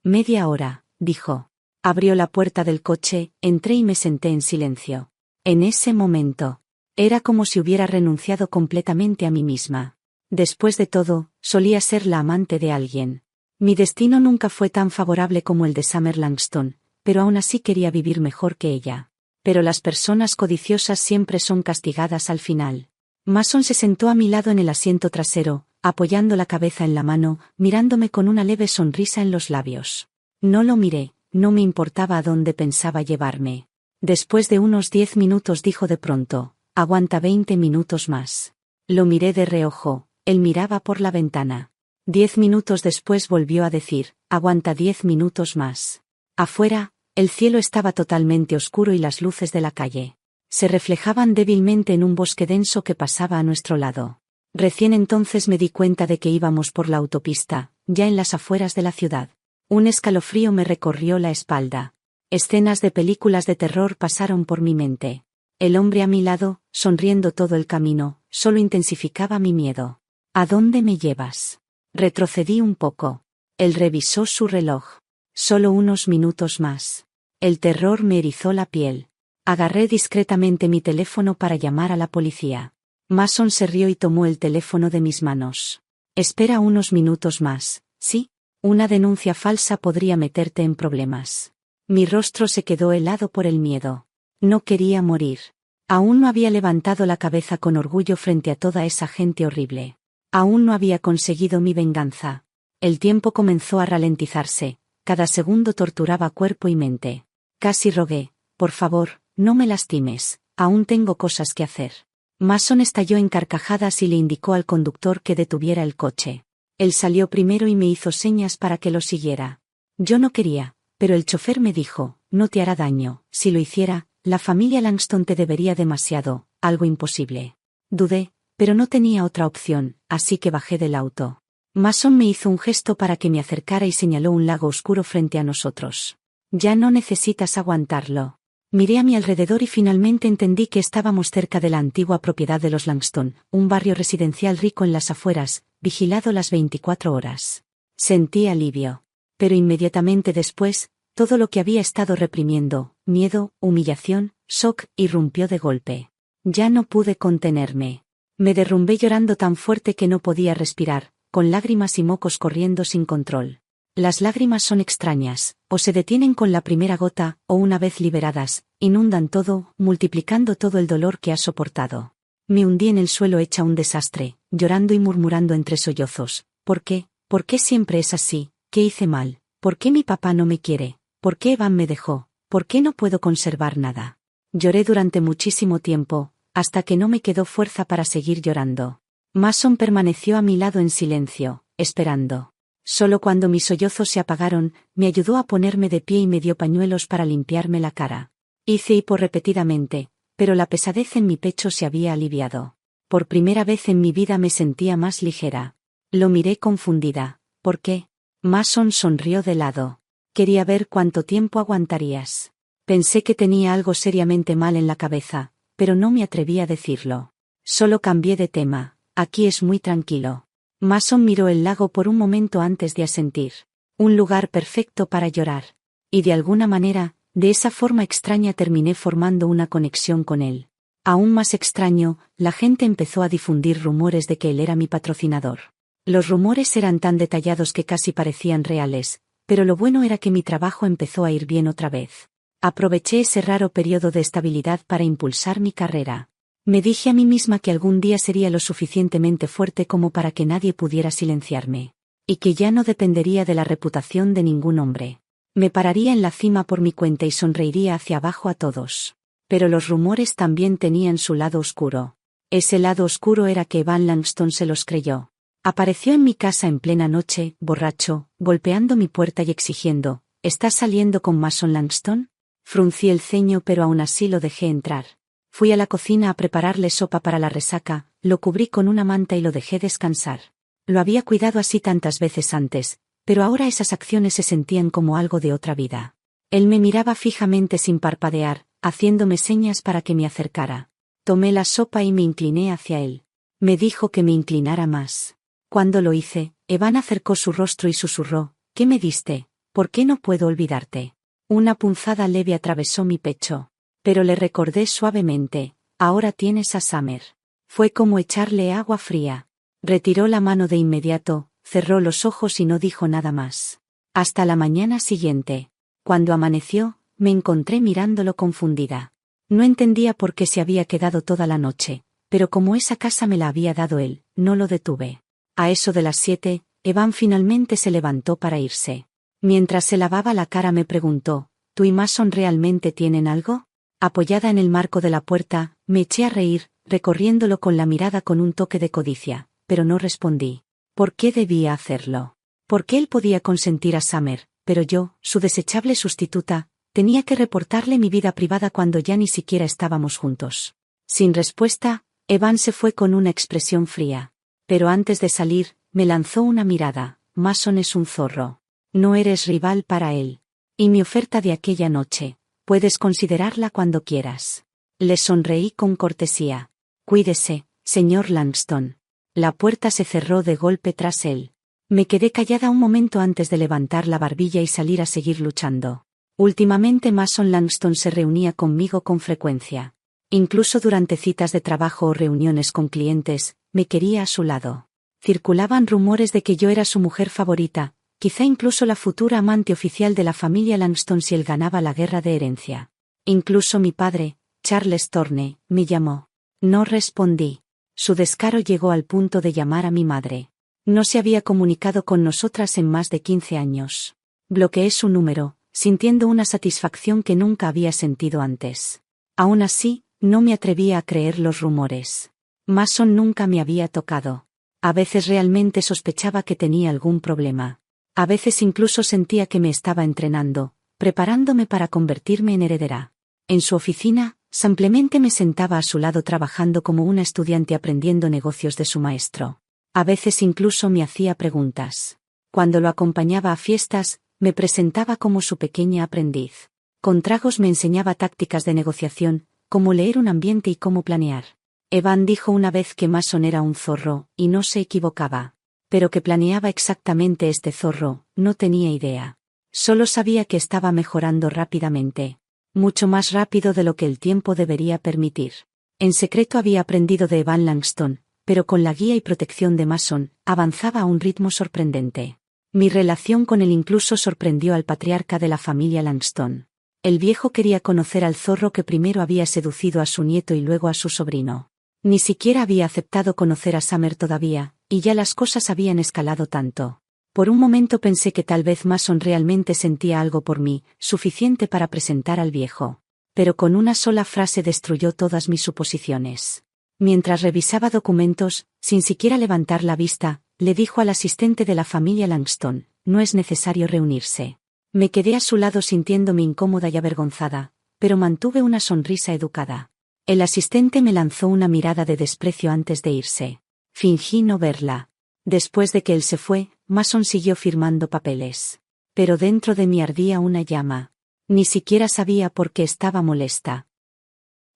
Media hora, dijo. Abrió la puerta del coche, entré y me senté en silencio. En ese momento, era como si hubiera renunciado completamente a mí misma. Después de todo, solía ser la amante de alguien. Mi destino nunca fue tan favorable como el de Summer Langston, pero aún así quería vivir mejor que ella. Pero las personas codiciosas siempre son castigadas al final. Mason se sentó a mi lado en el asiento trasero, apoyando la cabeza en la mano, mirándome con una leve sonrisa en los labios. No lo miré, no me importaba a dónde pensaba llevarme. Después de unos 10 minutos dijo de pronto, aguanta 20 minutos más. Lo miré de reojo, él miraba por la ventana. 10 minutos después volvió a decir, aguanta 10 minutos más. Afuera, el cielo estaba totalmente oscuro y las luces de la calle se reflejaban débilmente en un bosque denso que pasaba a nuestro lado. Recién entonces me di cuenta de que íbamos por la autopista, ya en las afueras de la ciudad. Un escalofrío me recorrió la espalda. Escenas de películas de terror pasaron por mi mente. El hombre a mi lado, sonriendo todo el camino, solo intensificaba mi miedo. ¿A dónde me llevas? Retrocedí un poco. Él revisó su reloj. Solo unos minutos más. El terror me erizó la piel. Agarré discretamente mi teléfono para llamar a la policía. Mason se rió y tomó el teléfono de mis manos. Espera unos minutos más, ¿sí? Una denuncia falsa podría meterte en problemas. Mi rostro se quedó helado por el miedo. No quería morir. Aún no había levantado la cabeza con orgullo frente a toda esa gente horrible. Aún no había conseguido mi venganza. El tiempo comenzó a ralentizarse. Cada segundo torturaba cuerpo y mente. Casi rogué, por favor, no me lastimes, aún tengo cosas que hacer. Mason estalló en carcajadas y le indicó al conductor que detuviera el coche. Él salió primero y me hizo señas para que lo siguiera. Yo no quería, pero el chofer me dijo, no te hará daño, si lo hiciera, la familia Langston te debería demasiado, algo imposible. Dudé, pero no tenía otra opción, así que bajé del auto. Mason me hizo un gesto para que me acercara y señaló un lago oscuro frente a nosotros. Ya no necesitas aguantarlo. Miré a mi alrededor y finalmente entendí que estábamos cerca de la antigua propiedad de los Langston, un barrio residencial rico en las afueras, vigilado las 24 horas. Sentí alivio. Pero inmediatamente después, todo lo que había estado reprimiendo, miedo, humillación, shock, irrumpió de golpe. Ya no pude contenerme. Me derrumbé llorando tan fuerte que no podía respirar, con lágrimas y mocos corriendo sin control. Las lágrimas son extrañas, o se detienen con la primera gota, o una vez liberadas, inundan todo, multiplicando todo el dolor que has soportado. Me hundí en el suelo hecha un desastre, llorando y murmurando entre sollozos. ¿Por qué? ¿Por qué siempre es así? ¿Qué hice mal? ¿Por qué mi papá no me quiere? ¿Por qué Evan me dejó? ¿Por qué no puedo conservar nada? Lloré durante muchísimo tiempo, hasta que no me quedó fuerza para seguir llorando. Mason permaneció a mi lado en silencio, esperando. Solo cuando mis sollozos se apagaron, me ayudó a ponerme de pie y me dio pañuelos para limpiarme la cara. Hice hipo repetidamente, pero la pesadez en mi pecho se había aliviado. Por primera vez en mi vida me sentía más ligera. Lo miré confundida. ¿Por qué? Mason sonrió de lado. Quería ver cuánto tiempo aguantarías. Pensé que tenía algo seriamente mal en la cabeza, pero no me atreví a decirlo. Solo cambié de tema. Aquí es muy tranquilo. Mason miró el lago por un momento antes de asentir. Un lugar perfecto para llorar. Y de alguna manera, de esa forma extraña terminé formando una conexión con él. Aún más extraño, la gente empezó a difundir rumores de que él era mi patrocinador. Los rumores eran tan detallados que casi parecían reales, pero lo bueno era que mi trabajo empezó a ir bien otra vez. Aproveché ese raro periodo de estabilidad para impulsar mi carrera. Me dije a mí misma que algún día sería lo suficientemente fuerte como para que nadie pudiera silenciarme. Y que ya no dependería de la reputación de ningún hombre. Me pararía en la cima por mi cuenta y sonreiría hacia abajo a todos. Pero los rumores también tenían su lado oscuro. Ese lado oscuro era que Evan Langston se los creyó. Apareció en mi casa en plena noche, borracho, golpeando mi puerta y exigiendo: ¿estás saliendo con Mason Langston? Fruncí el ceño pero aún así lo dejé entrar. Fui a la cocina a prepararle sopa para la resaca, lo cubrí con una manta y lo dejé descansar. Lo había cuidado así tantas veces antes, pero ahora esas acciones se sentían como algo de otra vida. Él me miraba fijamente sin parpadear, haciéndome señas para que me acercara. Tomé la sopa y me incliné hacia él. Me dijo que me inclinara más. Cuando lo hice, Evan acercó su rostro y susurró: ¿qué me diste? ¿Por qué no puedo olvidarte? Una punzada leve atravesó mi pecho. Pero le recordé suavemente: ahora tienes a Summer. Fue como echarle agua fría. Retiró la mano de inmediato, cerró los ojos y no dijo nada más. Hasta la mañana siguiente. Cuando amaneció, me encontré mirándolo confundida. No entendía por qué se había quedado toda la noche, pero como esa casa me la había dado él, no lo detuve. A eso de las 7, Evan finalmente se levantó para irse. Mientras se lavaba la cara me preguntó: ¿tú y Mason realmente tienen algo? Apoyada en el marco de la puerta, me eché a reír, recorriéndolo con la mirada con un toque de codicia, pero no respondí. ¿Por qué debía hacerlo? Porque él podía consentir a Summer, pero yo, su desechable sustituta, tenía que reportarle mi vida privada cuando ya ni siquiera estábamos juntos. Sin respuesta, Evan se fue con una expresión fría. Pero antes de salir, me lanzó una mirada: Mason es un zorro. No eres rival para él. Y mi oferta de aquella noche: puedes considerarla cuando quieras. Le sonreí con cortesía. Cuídese, señor Langston. La puerta se cerró de golpe tras él. Me quedé callada un momento antes de levantar la barbilla y salir a seguir luchando. Últimamente Mason Langston se reunía conmigo con frecuencia. Incluso durante citas de trabajo o reuniones con clientes, me quería a su lado. Circulaban rumores de que yo era su mujer favorita, quizá incluso la futura amante oficial de la familia Langston si él ganaba la guerra de herencia. Incluso mi padre, Charles Thorne, me llamó. No respondí. Su descaro llegó al punto de llamar a mi madre. No se había comunicado con nosotras en más de 15 años. Bloqueé su número, sintiendo una satisfacción que nunca había sentido antes. Aún así, no me atrevía a creer los rumores. Mason nunca me había tocado. A veces realmente sospechaba que tenía algún problema. A veces incluso sentía que me estaba entrenando, preparándome para convertirme en heredera. En su oficina, simplemente me sentaba a su lado trabajando como una estudiante aprendiendo negocios de su maestro. A veces incluso me hacía preguntas. Cuando lo acompañaba a fiestas, me presentaba como su pequeña aprendiz. Con tragos me enseñaba tácticas de negociación, cómo leer un ambiente y cómo planear. Evan dijo una vez que Mason era un zorro, y no se equivocaba. Pero que planeaba exactamente este zorro, no tenía idea. Solo sabía que estaba mejorando rápidamente. Mucho más rápido de lo que el tiempo debería permitir. En secreto había aprendido de Evan Langston, pero con la guía y protección de Mason, avanzaba a un ritmo sorprendente. Mi relación con él incluso sorprendió al patriarca de la familia Langston. El viejo quería conocer al zorro que primero había seducido a su nieto y luego a su sobrino. Ni siquiera había aceptado conocer a Summer todavía, y ya las cosas habían escalado tanto. Por un momento pensé que tal vez Mason realmente sentía algo por mí, suficiente para presentar al viejo. Pero con una sola frase destruyó todas mis suposiciones. Mientras revisaba documentos, sin siquiera levantar la vista, le dijo al asistente de la familia Langston: «No es necesario reunirse». Me quedé a su lado sintiéndome incómoda y avergonzada, pero mantuve una sonrisa educada. El asistente me lanzó una mirada de desprecio antes de irse. Fingí no verla. Después de que él se fue, Mason siguió firmando papeles. Pero dentro de mí ardía una llama. Ni siquiera sabía por qué estaba molesta.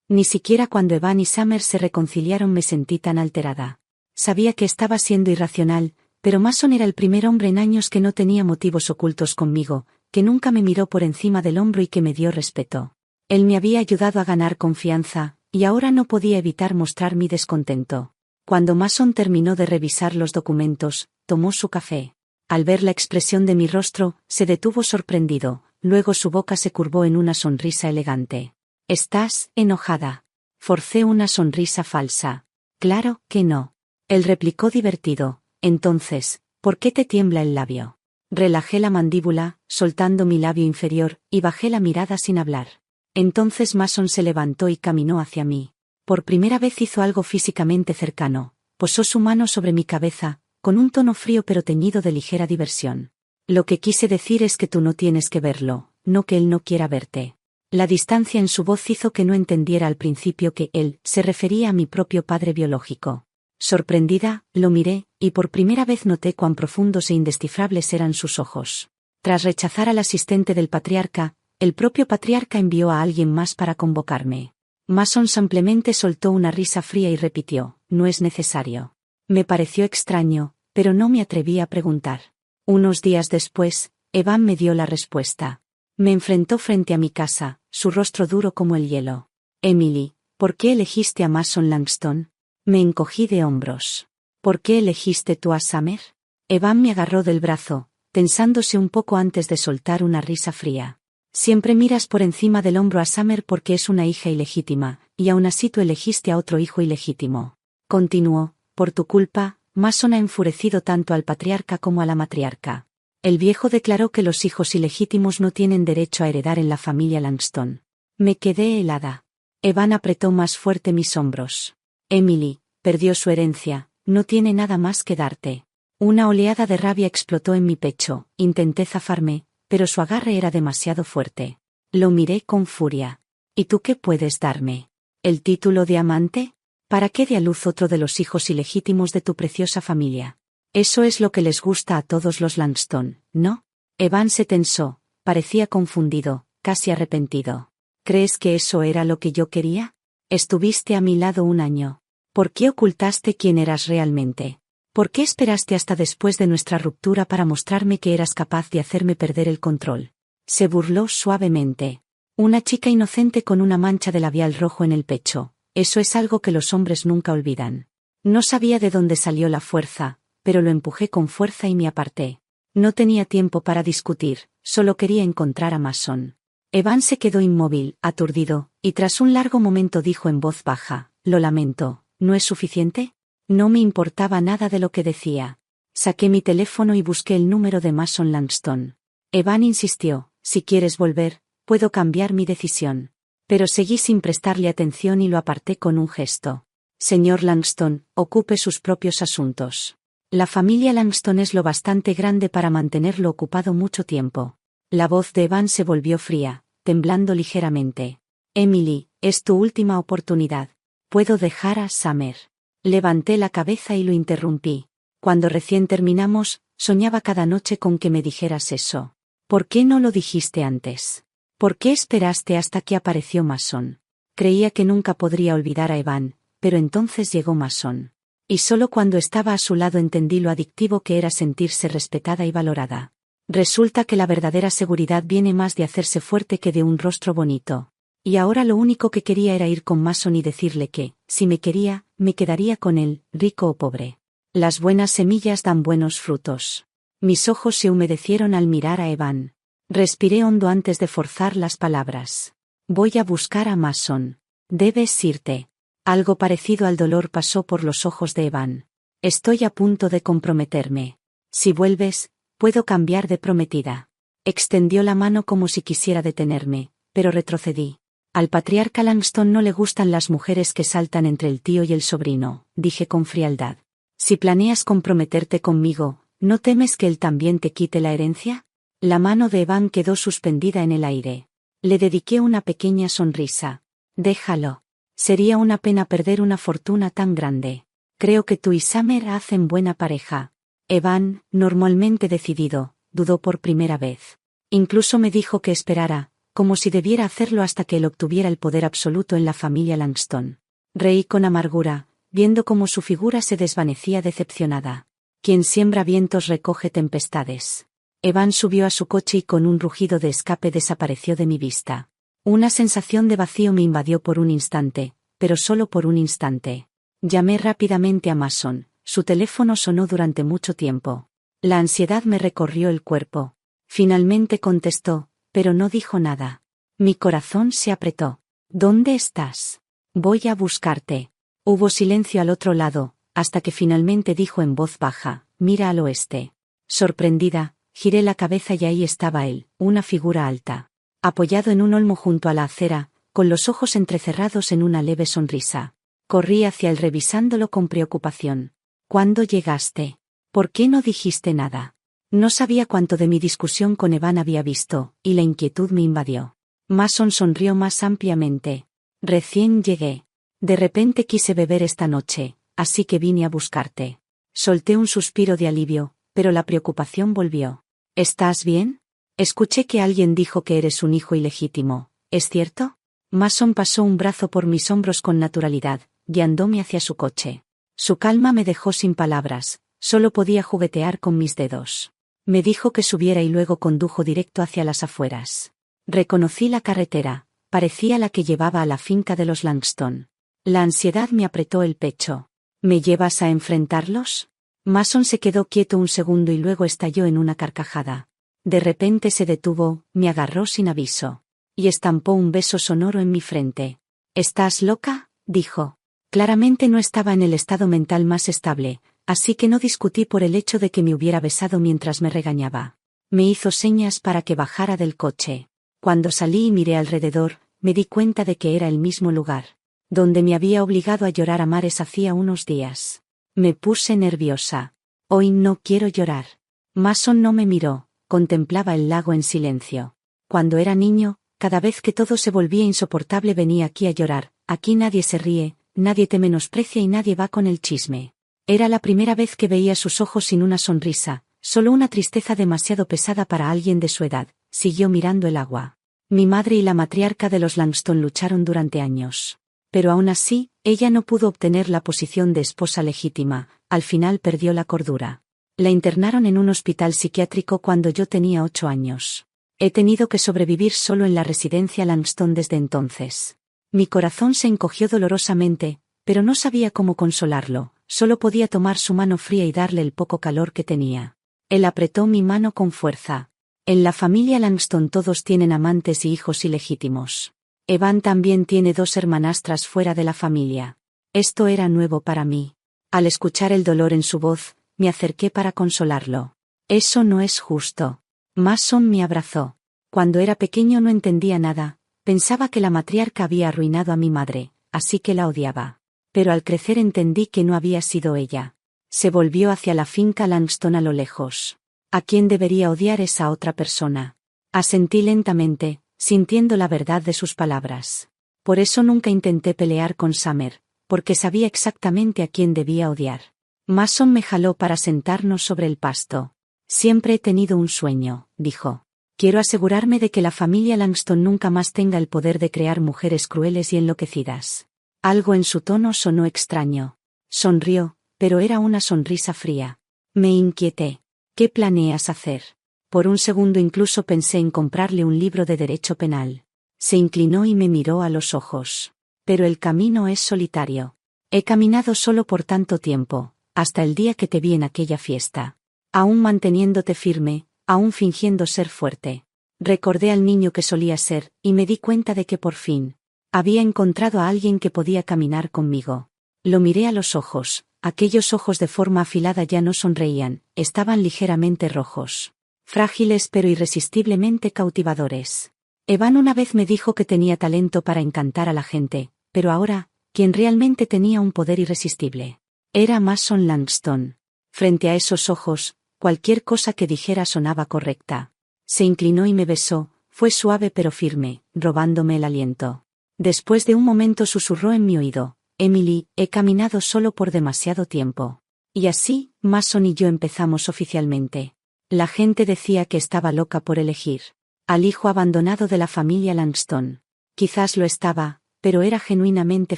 Ni siquiera cuando Evan y Summer se reconciliaron me sentí tan alterada. Sabía que estaba siendo irracional, pero Mason era el primer hombre en años que no tenía motivos ocultos conmigo, que nunca me miró por encima del hombro y que me dio respeto. Él me había ayudado a ganar confianza, y ahora no podía evitar mostrar mi descontento. Cuando Mason terminó de revisar los documentos, tomó su café. Al ver la expresión de mi rostro, se detuvo sorprendido, luego su boca se curvó en una sonrisa elegante. «¿Estás enojada?» Forcé una sonrisa falsa. «Claro que no». Él replicó divertido. «Entonces, ¿por qué te tiembla el labio?» Relajé la mandíbula, soltando mi labio inferior, y bajé la mirada sin hablar. Entonces Mason se levantó y caminó hacia mí. Por primera vez hizo algo físicamente cercano. Posó su mano sobre mi cabeza, con un tono frío pero teñido de ligera diversión. «Lo que quise decir es que tú no tienes que verlo, no que él no quiera verte». La distancia en su voz hizo que no entendiera al principio que él se refería a mi propio padre biológico. Sorprendida, lo miré, y por primera vez noté cuán profundos e indescifrables eran sus ojos. Tras rechazar al asistente del patriarca, el propio patriarca envió a alguien más para convocarme. Mason simplemente soltó una risa fría y repitió: «No es necesario». Me pareció extraño, pero no me atreví a preguntar. Unos días después, Evan me dio la respuesta. Me enfrentó frente a mi casa, su rostro duro como el hielo. «Emily, ¿por qué elegiste a Mason Langston?» Me encogí de hombros. «¿Por qué elegiste tú a Summer?» Evan me agarró del brazo, tensándose un poco antes de soltar una risa fría. «Siempre miras por encima del hombro a Summer porque es una hija ilegítima, y aún así tú elegiste a otro hijo ilegítimo». Continuó: «Por tu culpa, Mason ha enfurecido tanto al patriarca como a la matriarca. El viejo declaró que los hijos ilegítimos no tienen derecho a heredar en la familia Langston». Me quedé helada. Evan apretó más fuerte mis hombros. «Emily, perdió su herencia, no tiene nada más que darte». Una oleada de rabia explotó en mi pecho, intenté zafarme, pero su agarre era demasiado fuerte. Lo miré con furia. «¿Y tú qué puedes darme? ¿El título de amante? ¿Para qué dé a luz otro de los hijos ilegítimos de tu preciosa familia? Eso es lo que les gusta a todos los Langston, ¿no?» Evan se tensó, parecía confundido, casi arrepentido. «¿Crees que eso era lo que yo quería? Estuviste a mi lado un año. ¿Por qué ocultaste quién eras realmente? ¿Por qué esperaste hasta después de nuestra ruptura para mostrarme que eras capaz de hacerme perder el control?» Se burló suavemente. «Una chica inocente con una mancha de labial rojo en el pecho, eso es algo que los hombres nunca olvidan». No sabía de dónde salió la fuerza, pero lo empujé con fuerza y me aparté. No tenía tiempo para discutir, solo quería encontrar a Mason. Evan se quedó inmóvil, aturdido, y tras un largo momento dijo en voz baja: «Lo lamento, ¿no es suficiente?» No me importaba nada de lo que decía. Saqué mi teléfono y busqué el número de Mason Langston. Evan insistió: «Si quieres volver, puedo cambiar mi decisión». Pero seguí sin prestarle atención y lo aparté con un gesto. «Señor Langston, ocupe sus propios asuntos. La familia Langston es lo bastante grande para mantenerlo ocupado mucho tiempo». La voz de Evan se volvió fría, temblando ligeramente. «Emily, es tu última oportunidad. Puedo dejar a Summer». Levanté la cabeza y lo interrumpí. «Cuando recién terminamos, soñaba cada noche con que me dijeras eso. ¿Por qué no lo dijiste antes? ¿Por qué esperaste hasta que apareció Mason?» Creía que nunca podría olvidar a Evan, pero entonces llegó Mason. Y solo cuando estaba a su lado entendí lo adictivo que era sentirse respetada y valorada. Resulta que la verdadera seguridad viene más de hacerse fuerte que de un rostro bonito. Y ahora lo único que quería era ir con Mason y decirle que, si me quería, me quedaría con él, rico o pobre. Las buenas semillas dan buenos frutos. Mis ojos se humedecieron al mirar a Evan. Respiré hondo antes de forzar las palabras. Voy a buscar a Mason. Debes irte. Algo parecido al dolor pasó por los ojos de Evan. Estoy a punto de comprometerme. Si vuelves, puedo cambiar de prometida. Extendió la mano como si quisiera detenerme, pero retrocedí. Al patriarca Langston no le gustan las mujeres que saltan entre el tío y el sobrino, dije con frialdad. Si planeas comprometerte conmigo, ¿no temes que él también te quite la herencia? La mano de Evan quedó suspendida en el aire. Le dediqué una pequeña sonrisa. Déjalo. Sería una pena perder una fortuna tan grande. Creo que tú y Summer hacen buena pareja. Evan, normalmente decidido, dudó por primera vez. Incluso me dijo que esperara, como si debiera hacerlo hasta que él obtuviera el poder absoluto en la familia Langston. Reí con amargura, viendo cómo su figura se desvanecía decepcionada. Quien siembra vientos recoge tempestades. Evan subió a su coche y con un rugido de escape desapareció de mi vista. Una sensación de vacío me invadió por un instante, pero solo por un instante. Llamé rápidamente a Mason, su teléfono sonó durante mucho tiempo. La ansiedad me recorrió el cuerpo. Finalmente contestó, pero no dijo nada. Mi corazón se apretó. ¿Dónde estás? Voy a buscarte. Hubo silencio al otro lado, hasta que finalmente dijo en voz baja, mira al oeste. Sorprendida, giré la cabeza y ahí estaba él, una figura alta. Apoyado en un olmo junto a la acera, con los ojos entrecerrados en una leve sonrisa. Corrí hacia él revisándolo con preocupación. ¿Cuándo llegaste? ¿Por qué no dijiste nada? No sabía cuánto de mi discusión con Evan había visto, y la inquietud me invadió. Mason sonrió más ampliamente. Recién llegué. De repente quise beber esta noche, así que vine a buscarte. Solté un suspiro de alivio, pero la preocupación volvió. ¿Estás bien? Escuché que alguien dijo que eres un hijo ilegítimo, ¿es cierto? Mason pasó un brazo por mis hombros con naturalidad, guiándome hacia su coche. Su calma me dejó sin palabras, solo podía juguetear con mis dedos. Me dijo que subiera y luego condujo directo hacia las afueras. Reconocí la carretera, parecía la que llevaba a la finca de los Langston. La ansiedad me apretó el pecho. ¿Me llevas a enfrentarlos? Mason se quedó quieto un segundo y luego estalló en una carcajada. De repente se detuvo, me agarró sin aviso. Y estampó un beso sonoro en mi frente. ¿Estás loca?, dijo. Claramente no estaba en el estado mental más estable, así que no discutí por el hecho de que me hubiera besado mientras me regañaba. Me hizo señas para que bajara del coche. Cuando salí y miré alrededor, me di cuenta de que era el mismo lugar, donde me había obligado a llorar a mares hacía unos días. Me puse nerviosa. Hoy no quiero llorar. Mason no me miró, contemplaba el lago en silencio. Cuando era niño, cada vez que todo se volvía insoportable venía aquí a llorar. Aquí nadie se ríe, nadie te menosprecia y nadie va con el chisme. Era la primera vez que veía sus ojos sin una sonrisa, solo una tristeza demasiado pesada para alguien de su edad. Siguió mirando el agua. Mi madre y la matriarca de los Langston lucharon durante años. Pero aún así, ella no pudo obtener la posición de esposa legítima, al final perdió la cordura. La internaron en un hospital psiquiátrico cuando yo tenía 8 años. He tenido que sobrevivir solo en la residencia Langston desde entonces. Mi corazón se encogió dolorosamente, pero no sabía cómo consolarlo, solo podía tomar su mano fría y darle el poco calor que tenía. Él apretó mi mano con fuerza. En la familia Langston todos tienen amantes y hijos ilegítimos. Evan también tiene 2 hermanastras fuera de la familia. Esto era nuevo para mí. Al escuchar el dolor en su voz, me acerqué para consolarlo. Eso no es justo. Mason me abrazó. Cuando era pequeño no entendía nada, pensaba que la matriarca había arruinado a mi madre, así que la odiaba. Pero al crecer entendí que no había sido ella. Se volvió hacia la finca Langston a lo lejos. ¿A quién debería odiar esa otra persona? Asentí lentamente, sintiendo la verdad de sus palabras. Por eso nunca intenté pelear con Summer, porque sabía exactamente a quién debía odiar. Mason me jaló para sentarnos sobre el pasto. Siempre he tenido un sueño, dijo. Quiero asegurarme de que la familia Langston nunca más tenga el poder de crear mujeres crueles y enloquecidas. Algo en su tono sonó extraño. Sonrió, pero era una sonrisa fría. Me inquieté. ¿Qué planeas hacer? Por un segundo incluso pensé en comprarle un libro de derecho penal. Se inclinó y me miró a los ojos. Pero el camino es solitario. He caminado solo por tanto tiempo, hasta el día que te vi en aquella fiesta. Aún manteniéndote firme, aún fingiendo ser fuerte. Recordé al niño que solía ser, y me di cuenta de que por fin había encontrado a alguien que podía caminar conmigo. Lo miré a los ojos, aquellos ojos de forma afilada ya no sonreían, estaban ligeramente rojos. Frágiles pero irresistiblemente cautivadores. Evan una vez me dijo que tenía talento para encantar a la gente, pero ahora, quien realmente tenía un poder irresistible era Mason Langston. Frente a esos ojos, cualquier cosa que dijera sonaba correcta. Se inclinó y me besó, fue suave pero firme, robándome el aliento. Después de un momento susurró en mi oído: Emily, he caminado solo por demasiado tiempo. Y así, Mason y yo empezamos oficialmente. La gente decía que estaba loca por elegir al hijo abandonado de la familia Langston. Quizás lo estaba, pero era genuinamente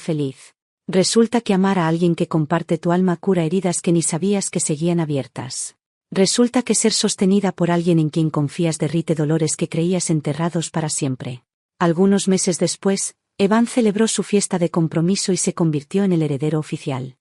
feliz. Resulta que amar a alguien que comparte tu alma cura heridas que ni sabías que seguían abiertas. Resulta que ser sostenida por alguien en quien confías derrite dolores que creías enterrados para siempre. Algunos meses después, Evan celebró su fiesta de compromiso y se convirtió en el heredero oficial.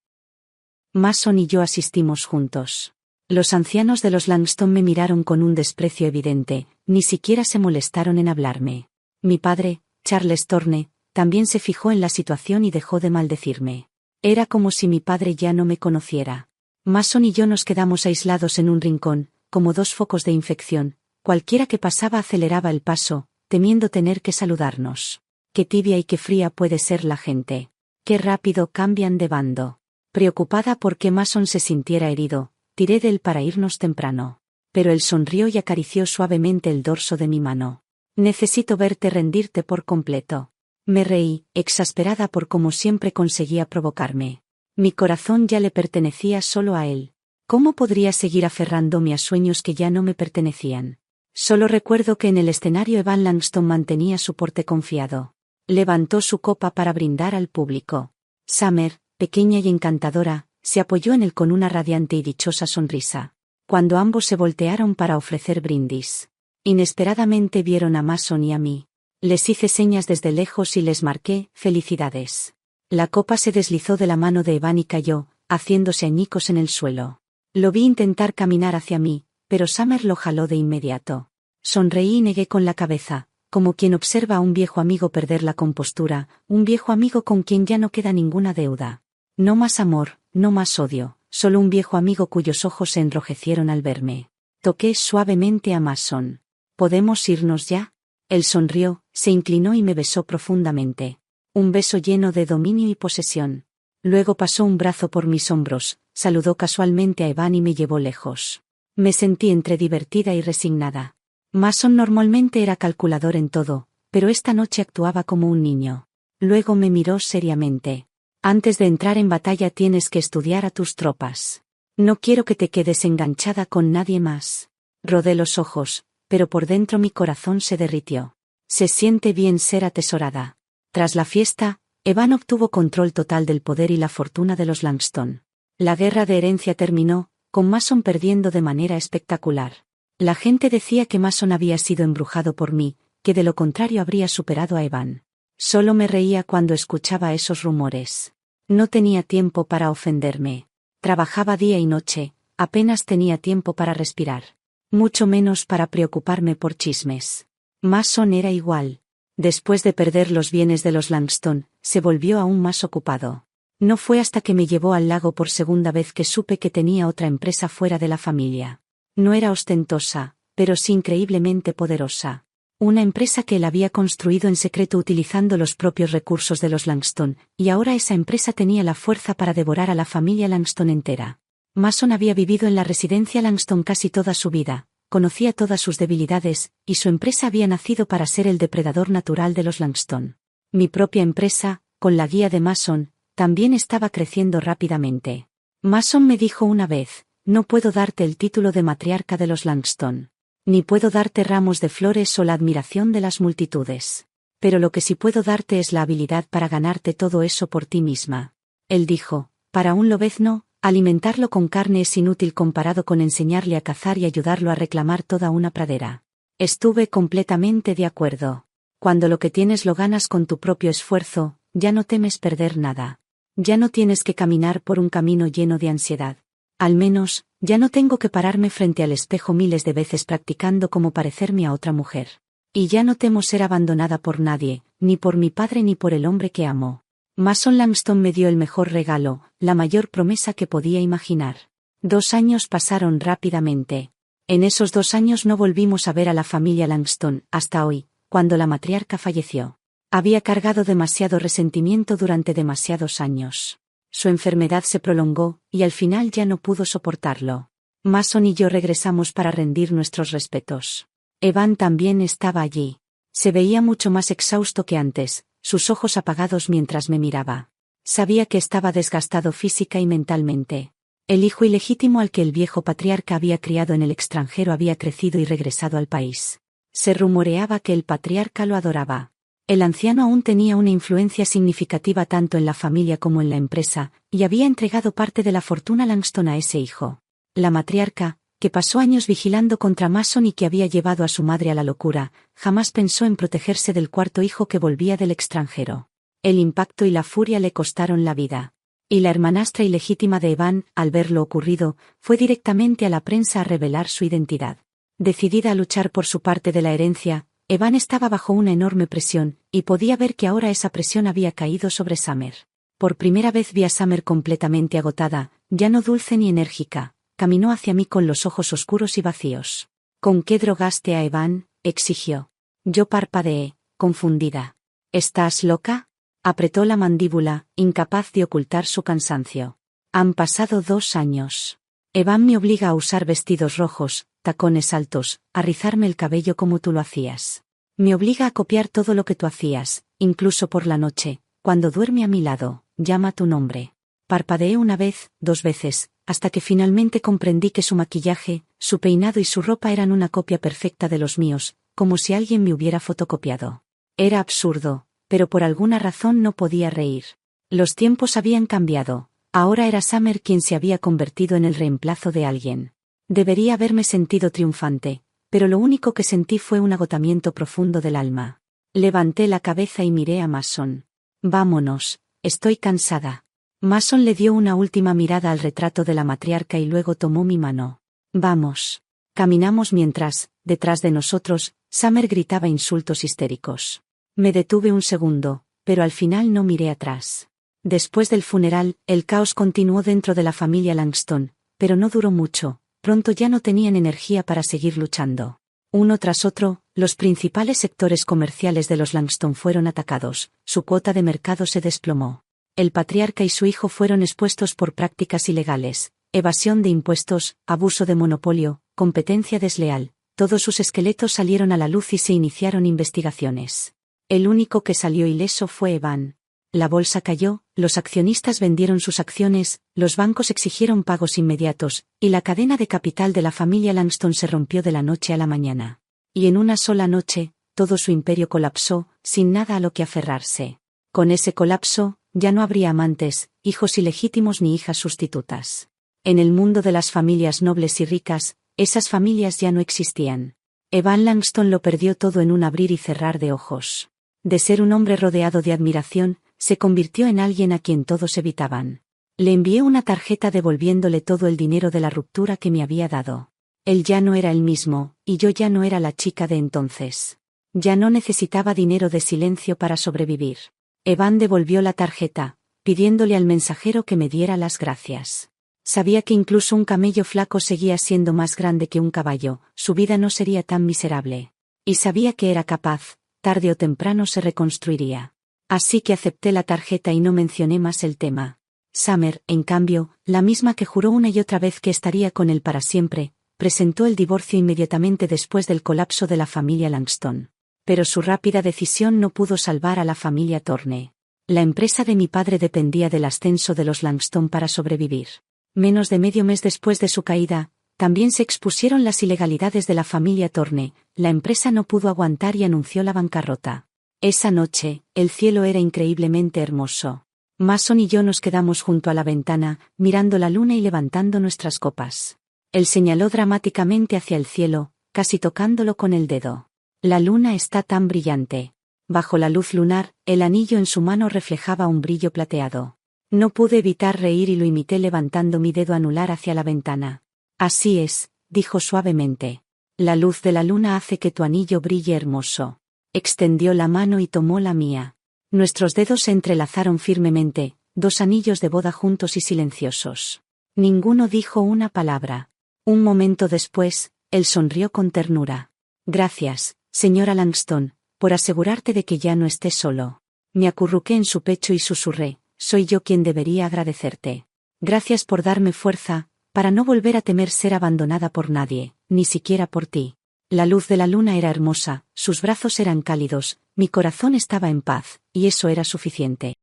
Mason y yo asistimos juntos. Los ancianos de los Langston me miraron con un desprecio evidente, ni siquiera se molestaron en hablarme. Mi padre, Charles Thorne, también se fijó en la situación y dejó de maldecirme. Era como si mi padre ya no me conociera. Mason y yo nos quedamos aislados en un rincón, como dos focos de infección. Cualquiera que pasaba aceleraba el paso, temiendo tener que saludarnos. Qué tibia y qué fría puede ser la gente. Qué rápido cambian de bando. Preocupada por que Mason se sintiera herido, tiré de él para irnos temprano. Pero él sonrió y acarició suavemente el dorso de mi mano. Necesito verte rendirte por completo. Me reí, exasperada por cómo siempre conseguía provocarme. Mi corazón ya le pertenecía solo a él. ¿Cómo podría seguir aferrándome a sueños que ya no me pertenecían? Solo recuerdo que en el escenario Evan Langston mantenía su porte confiado. Levantó su copa para brindar al público. Summer, pequeña y encantadora, se apoyó en él con una radiante y dichosa sonrisa. Cuando ambos se voltearon para ofrecer brindis, inesperadamente vieron a Mason y a mí. Les hice señas desde lejos y les marqué: felicidades. La copa se deslizó de la mano de Evan y cayó, haciéndose añicos en el suelo. Lo vi intentar caminar hacia mí, pero Summer lo jaló de inmediato. Sonreí y negué con la cabeza, como quien observa a un viejo amigo perder la compostura, un viejo amigo con quien ya no queda ninguna deuda. No más amor, no más odio, solo un viejo amigo cuyos ojos se enrojecieron al verme. Toqué suavemente a Mason. ¿Podemos irnos ya? Él sonrió, se inclinó y me besó profundamente. Un beso lleno de dominio y posesión. Luego pasó un brazo por mis hombros, saludó casualmente a Evan y me llevó lejos. Me sentí entre divertida y resignada. Mason normalmente era calculador en todo, pero esta noche actuaba como un niño. Luego me miró seriamente. Antes de entrar en batalla tienes que estudiar a tus tropas. No quiero que te quedes enganchada con nadie más. Rodé los ojos, pero por dentro mi corazón se derritió. Se siente bien ser atesorada. Tras la fiesta, Evan obtuvo control total del poder y la fortuna de los Langston. La guerra de herencia terminó, con Mason perdiendo de manera espectacular. La gente decía que Mason había sido embrujado por mí, que de lo contrario habría superado a Evan. Solo me reía cuando escuchaba esos rumores. No tenía tiempo para ofenderme. Trabajaba día y noche, apenas tenía tiempo para respirar. Mucho menos para preocuparme por chismes. Mason era igual. Después de perder los bienes de los Langston, se volvió aún más ocupado. No fue hasta que me llevó al lago por segunda vez que supe que tenía otra empresa fuera de la familia. No era ostentosa, pero sí increíblemente poderosa. Una empresa que él había construido en secreto utilizando los propios recursos de los Langston, y ahora esa empresa tenía la fuerza para devorar a la familia Langston entera. Mason había vivido en la residencia Langston casi toda su vida, conocía todas sus debilidades, y su empresa había nacido para ser el depredador natural de los Langston. Mi propia empresa, con la guía de Mason, también estaba creciendo rápidamente. Mason me dijo una vez: no puedo darte el título de matriarca de los Langston. Ni puedo darte ramos de flores o la admiración de las multitudes. Pero lo que sí puedo darte es la habilidad para ganarte todo eso por ti misma. Él dijo: para un lobezno, alimentarlo con carne es inútil comparado con enseñarle a cazar y ayudarlo a reclamar toda una pradera. Estuve completamente de acuerdo. Cuando lo que tienes lo ganas con tu propio esfuerzo, ya no temes perder nada. Ya no tienes que caminar por un camino lleno de ansiedad. Al menos, ya no tengo que pararme frente al espejo miles de veces practicando cómo parecerme a otra mujer. Y ya no temo ser abandonada por nadie, ni por mi padre ni por el hombre que amo. Mason Langston me dio el mejor regalo, la mayor promesa que podía imaginar. 2 años pasaron rápidamente. En esos 2 años no volvimos a ver a la familia Langston, hasta hoy, cuando la matriarca falleció. Había cargado demasiado resentimiento durante demasiados años. Su enfermedad se prolongó, y al final ya no pudo soportarlo. Mason y yo regresamos para rendir nuestros respetos. Evan también estaba allí. Se veía mucho más exhausto que antes, sus ojos apagados mientras me miraba. Sabía que estaba desgastado física y mentalmente. El hijo ilegítimo al que el viejo patriarca había criado en el extranjero había crecido y regresado al país. Se rumoreaba que el patriarca lo adoraba. El anciano aún tenía una influencia significativa tanto en la familia como en la empresa, y había entregado parte de la fortuna Langston a ese hijo. La matriarca, que pasó años vigilando contra Mason y que había llevado a su madre a la locura, jamás pensó en protegerse del cuarto hijo que volvía del extranjero. El impacto y la furia le costaron la vida. Y la hermanastra ilegítima de Evan, al ver lo ocurrido, fue directamente a la prensa a revelar su identidad. Decidida a luchar por su parte de la herencia, Evan estaba bajo una enorme presión, y podía ver que ahora esa presión había caído sobre Summer. Por primera vez vi a Summer completamente agotada, ya no dulce ni enérgica. Caminó hacia mí con los ojos oscuros y vacíos. ¿Con qué drogaste a Evan?, exigió. Yo parpadeé, confundida. ¿Estás loca? Apretó la mandíbula, incapaz de ocultar su cansancio. Han pasado 2 años. Evan me obliga a usar vestidos rojos, tacones altos, a rizarme el cabello como tú lo hacías. Me obliga a copiar todo lo que tú hacías, incluso por la noche, cuando duerme a mi lado, llama tu nombre. Parpadeé 1 vez, 2 veces, hasta que finalmente comprendí que su maquillaje, su peinado y su ropa eran una copia perfecta de los míos, como si alguien me hubiera fotocopiado. Era absurdo, pero por alguna razón no podía reír. Los tiempos habían cambiado, ahora era Summer quien se había convertido en el reemplazo de alguien. Debería haberme sentido triunfante, pero lo único que sentí fue un agotamiento profundo del alma. Levanté la cabeza y miré a Mason. Vámonos, estoy cansada. Mason le dio una última mirada al retrato de la matriarca y luego tomó mi mano. Vamos. Caminamos mientras, detrás de nosotros, Summer gritaba insultos histéricos. Me detuve un segundo, pero al final no miré atrás. Después del funeral, el caos continuó dentro de la familia Langston, pero no duró mucho, pronto ya no tenían energía para seguir luchando. Uno tras otro, los principales sectores comerciales de los Langston fueron atacados, su cuota de mercado se desplomó. El patriarca y su hijo fueron expuestos por prácticas ilegales, evasión de impuestos, abuso de monopolio, competencia desleal. Todos sus esqueletos salieron a la luz y se iniciaron investigaciones. El único que salió ileso fue Evan. La bolsa cayó, los accionistas vendieron sus acciones, los bancos exigieron pagos inmediatos, y la cadena de capital de la familia Langston se rompió de la noche a la mañana. Y en una sola noche, todo su imperio colapsó, sin nada a lo que aferrarse. Con ese colapso, ya no habría amantes, hijos ilegítimos ni hijas sustitutas. En el mundo de las familias nobles y ricas, esas familias ya no existían. Evan Langston lo perdió todo en un abrir y cerrar de ojos. De ser un hombre rodeado de admiración, se convirtió en alguien a quien todos evitaban. Le envié una tarjeta devolviéndole todo el dinero de la ruptura que me había dado. Él ya no era el mismo, y yo ya no era la chica de entonces. Ya no necesitaba dinero de silencio para sobrevivir. Evan devolvió la tarjeta, pidiéndole al mensajero que me diera las gracias. Sabía que incluso un camello flaco seguía siendo más grande que un caballo, su vida no sería tan miserable. Y sabía que era capaz, tarde o temprano se reconstruiría. Así que acepté la tarjeta y no mencioné más el tema. Summer, en cambio, la misma que juró una y otra vez que estaría con él para siempre, presentó el divorcio inmediatamente después del colapso de la familia Langston. Pero su rápida decisión no pudo salvar a la familia Thorne. La empresa de mi padre dependía del ascenso de los Langston para sobrevivir. Menos de medio mes después de su caída, también se expusieron las ilegalidades de la familia Thorne, la empresa no pudo aguantar y anunció la bancarrota. Esa noche, el cielo era increíblemente hermoso. Mason y yo nos quedamos junto a la ventana, mirando la luna y levantando nuestras copas. Él señaló dramáticamente hacia el cielo, casi tocándolo con el dedo. La luna está tan brillante. Bajo la luz lunar, el anillo en su mano reflejaba un brillo plateado. No pude evitar reír y lo imité levantando mi dedo anular hacia la ventana. Así es, dijo suavemente. La luz de la luna hace que tu anillo brille hermoso. Extendió la mano y tomó la mía. Nuestros dedos se entrelazaron firmemente, 2 anillos de boda juntos y silenciosos. Ninguno dijo una palabra. Un momento después, él sonrió con ternura. Gracias, señora Langston, por asegurarte de que ya no esté solo. Me acurruqué en su pecho y susurré, soy yo quien debería agradecerte. Gracias por darme fuerza, para no volver a temer ser abandonada por nadie, ni siquiera por ti. La luz de la luna era hermosa, sus brazos eran cálidos, mi corazón estaba en paz, y eso era suficiente.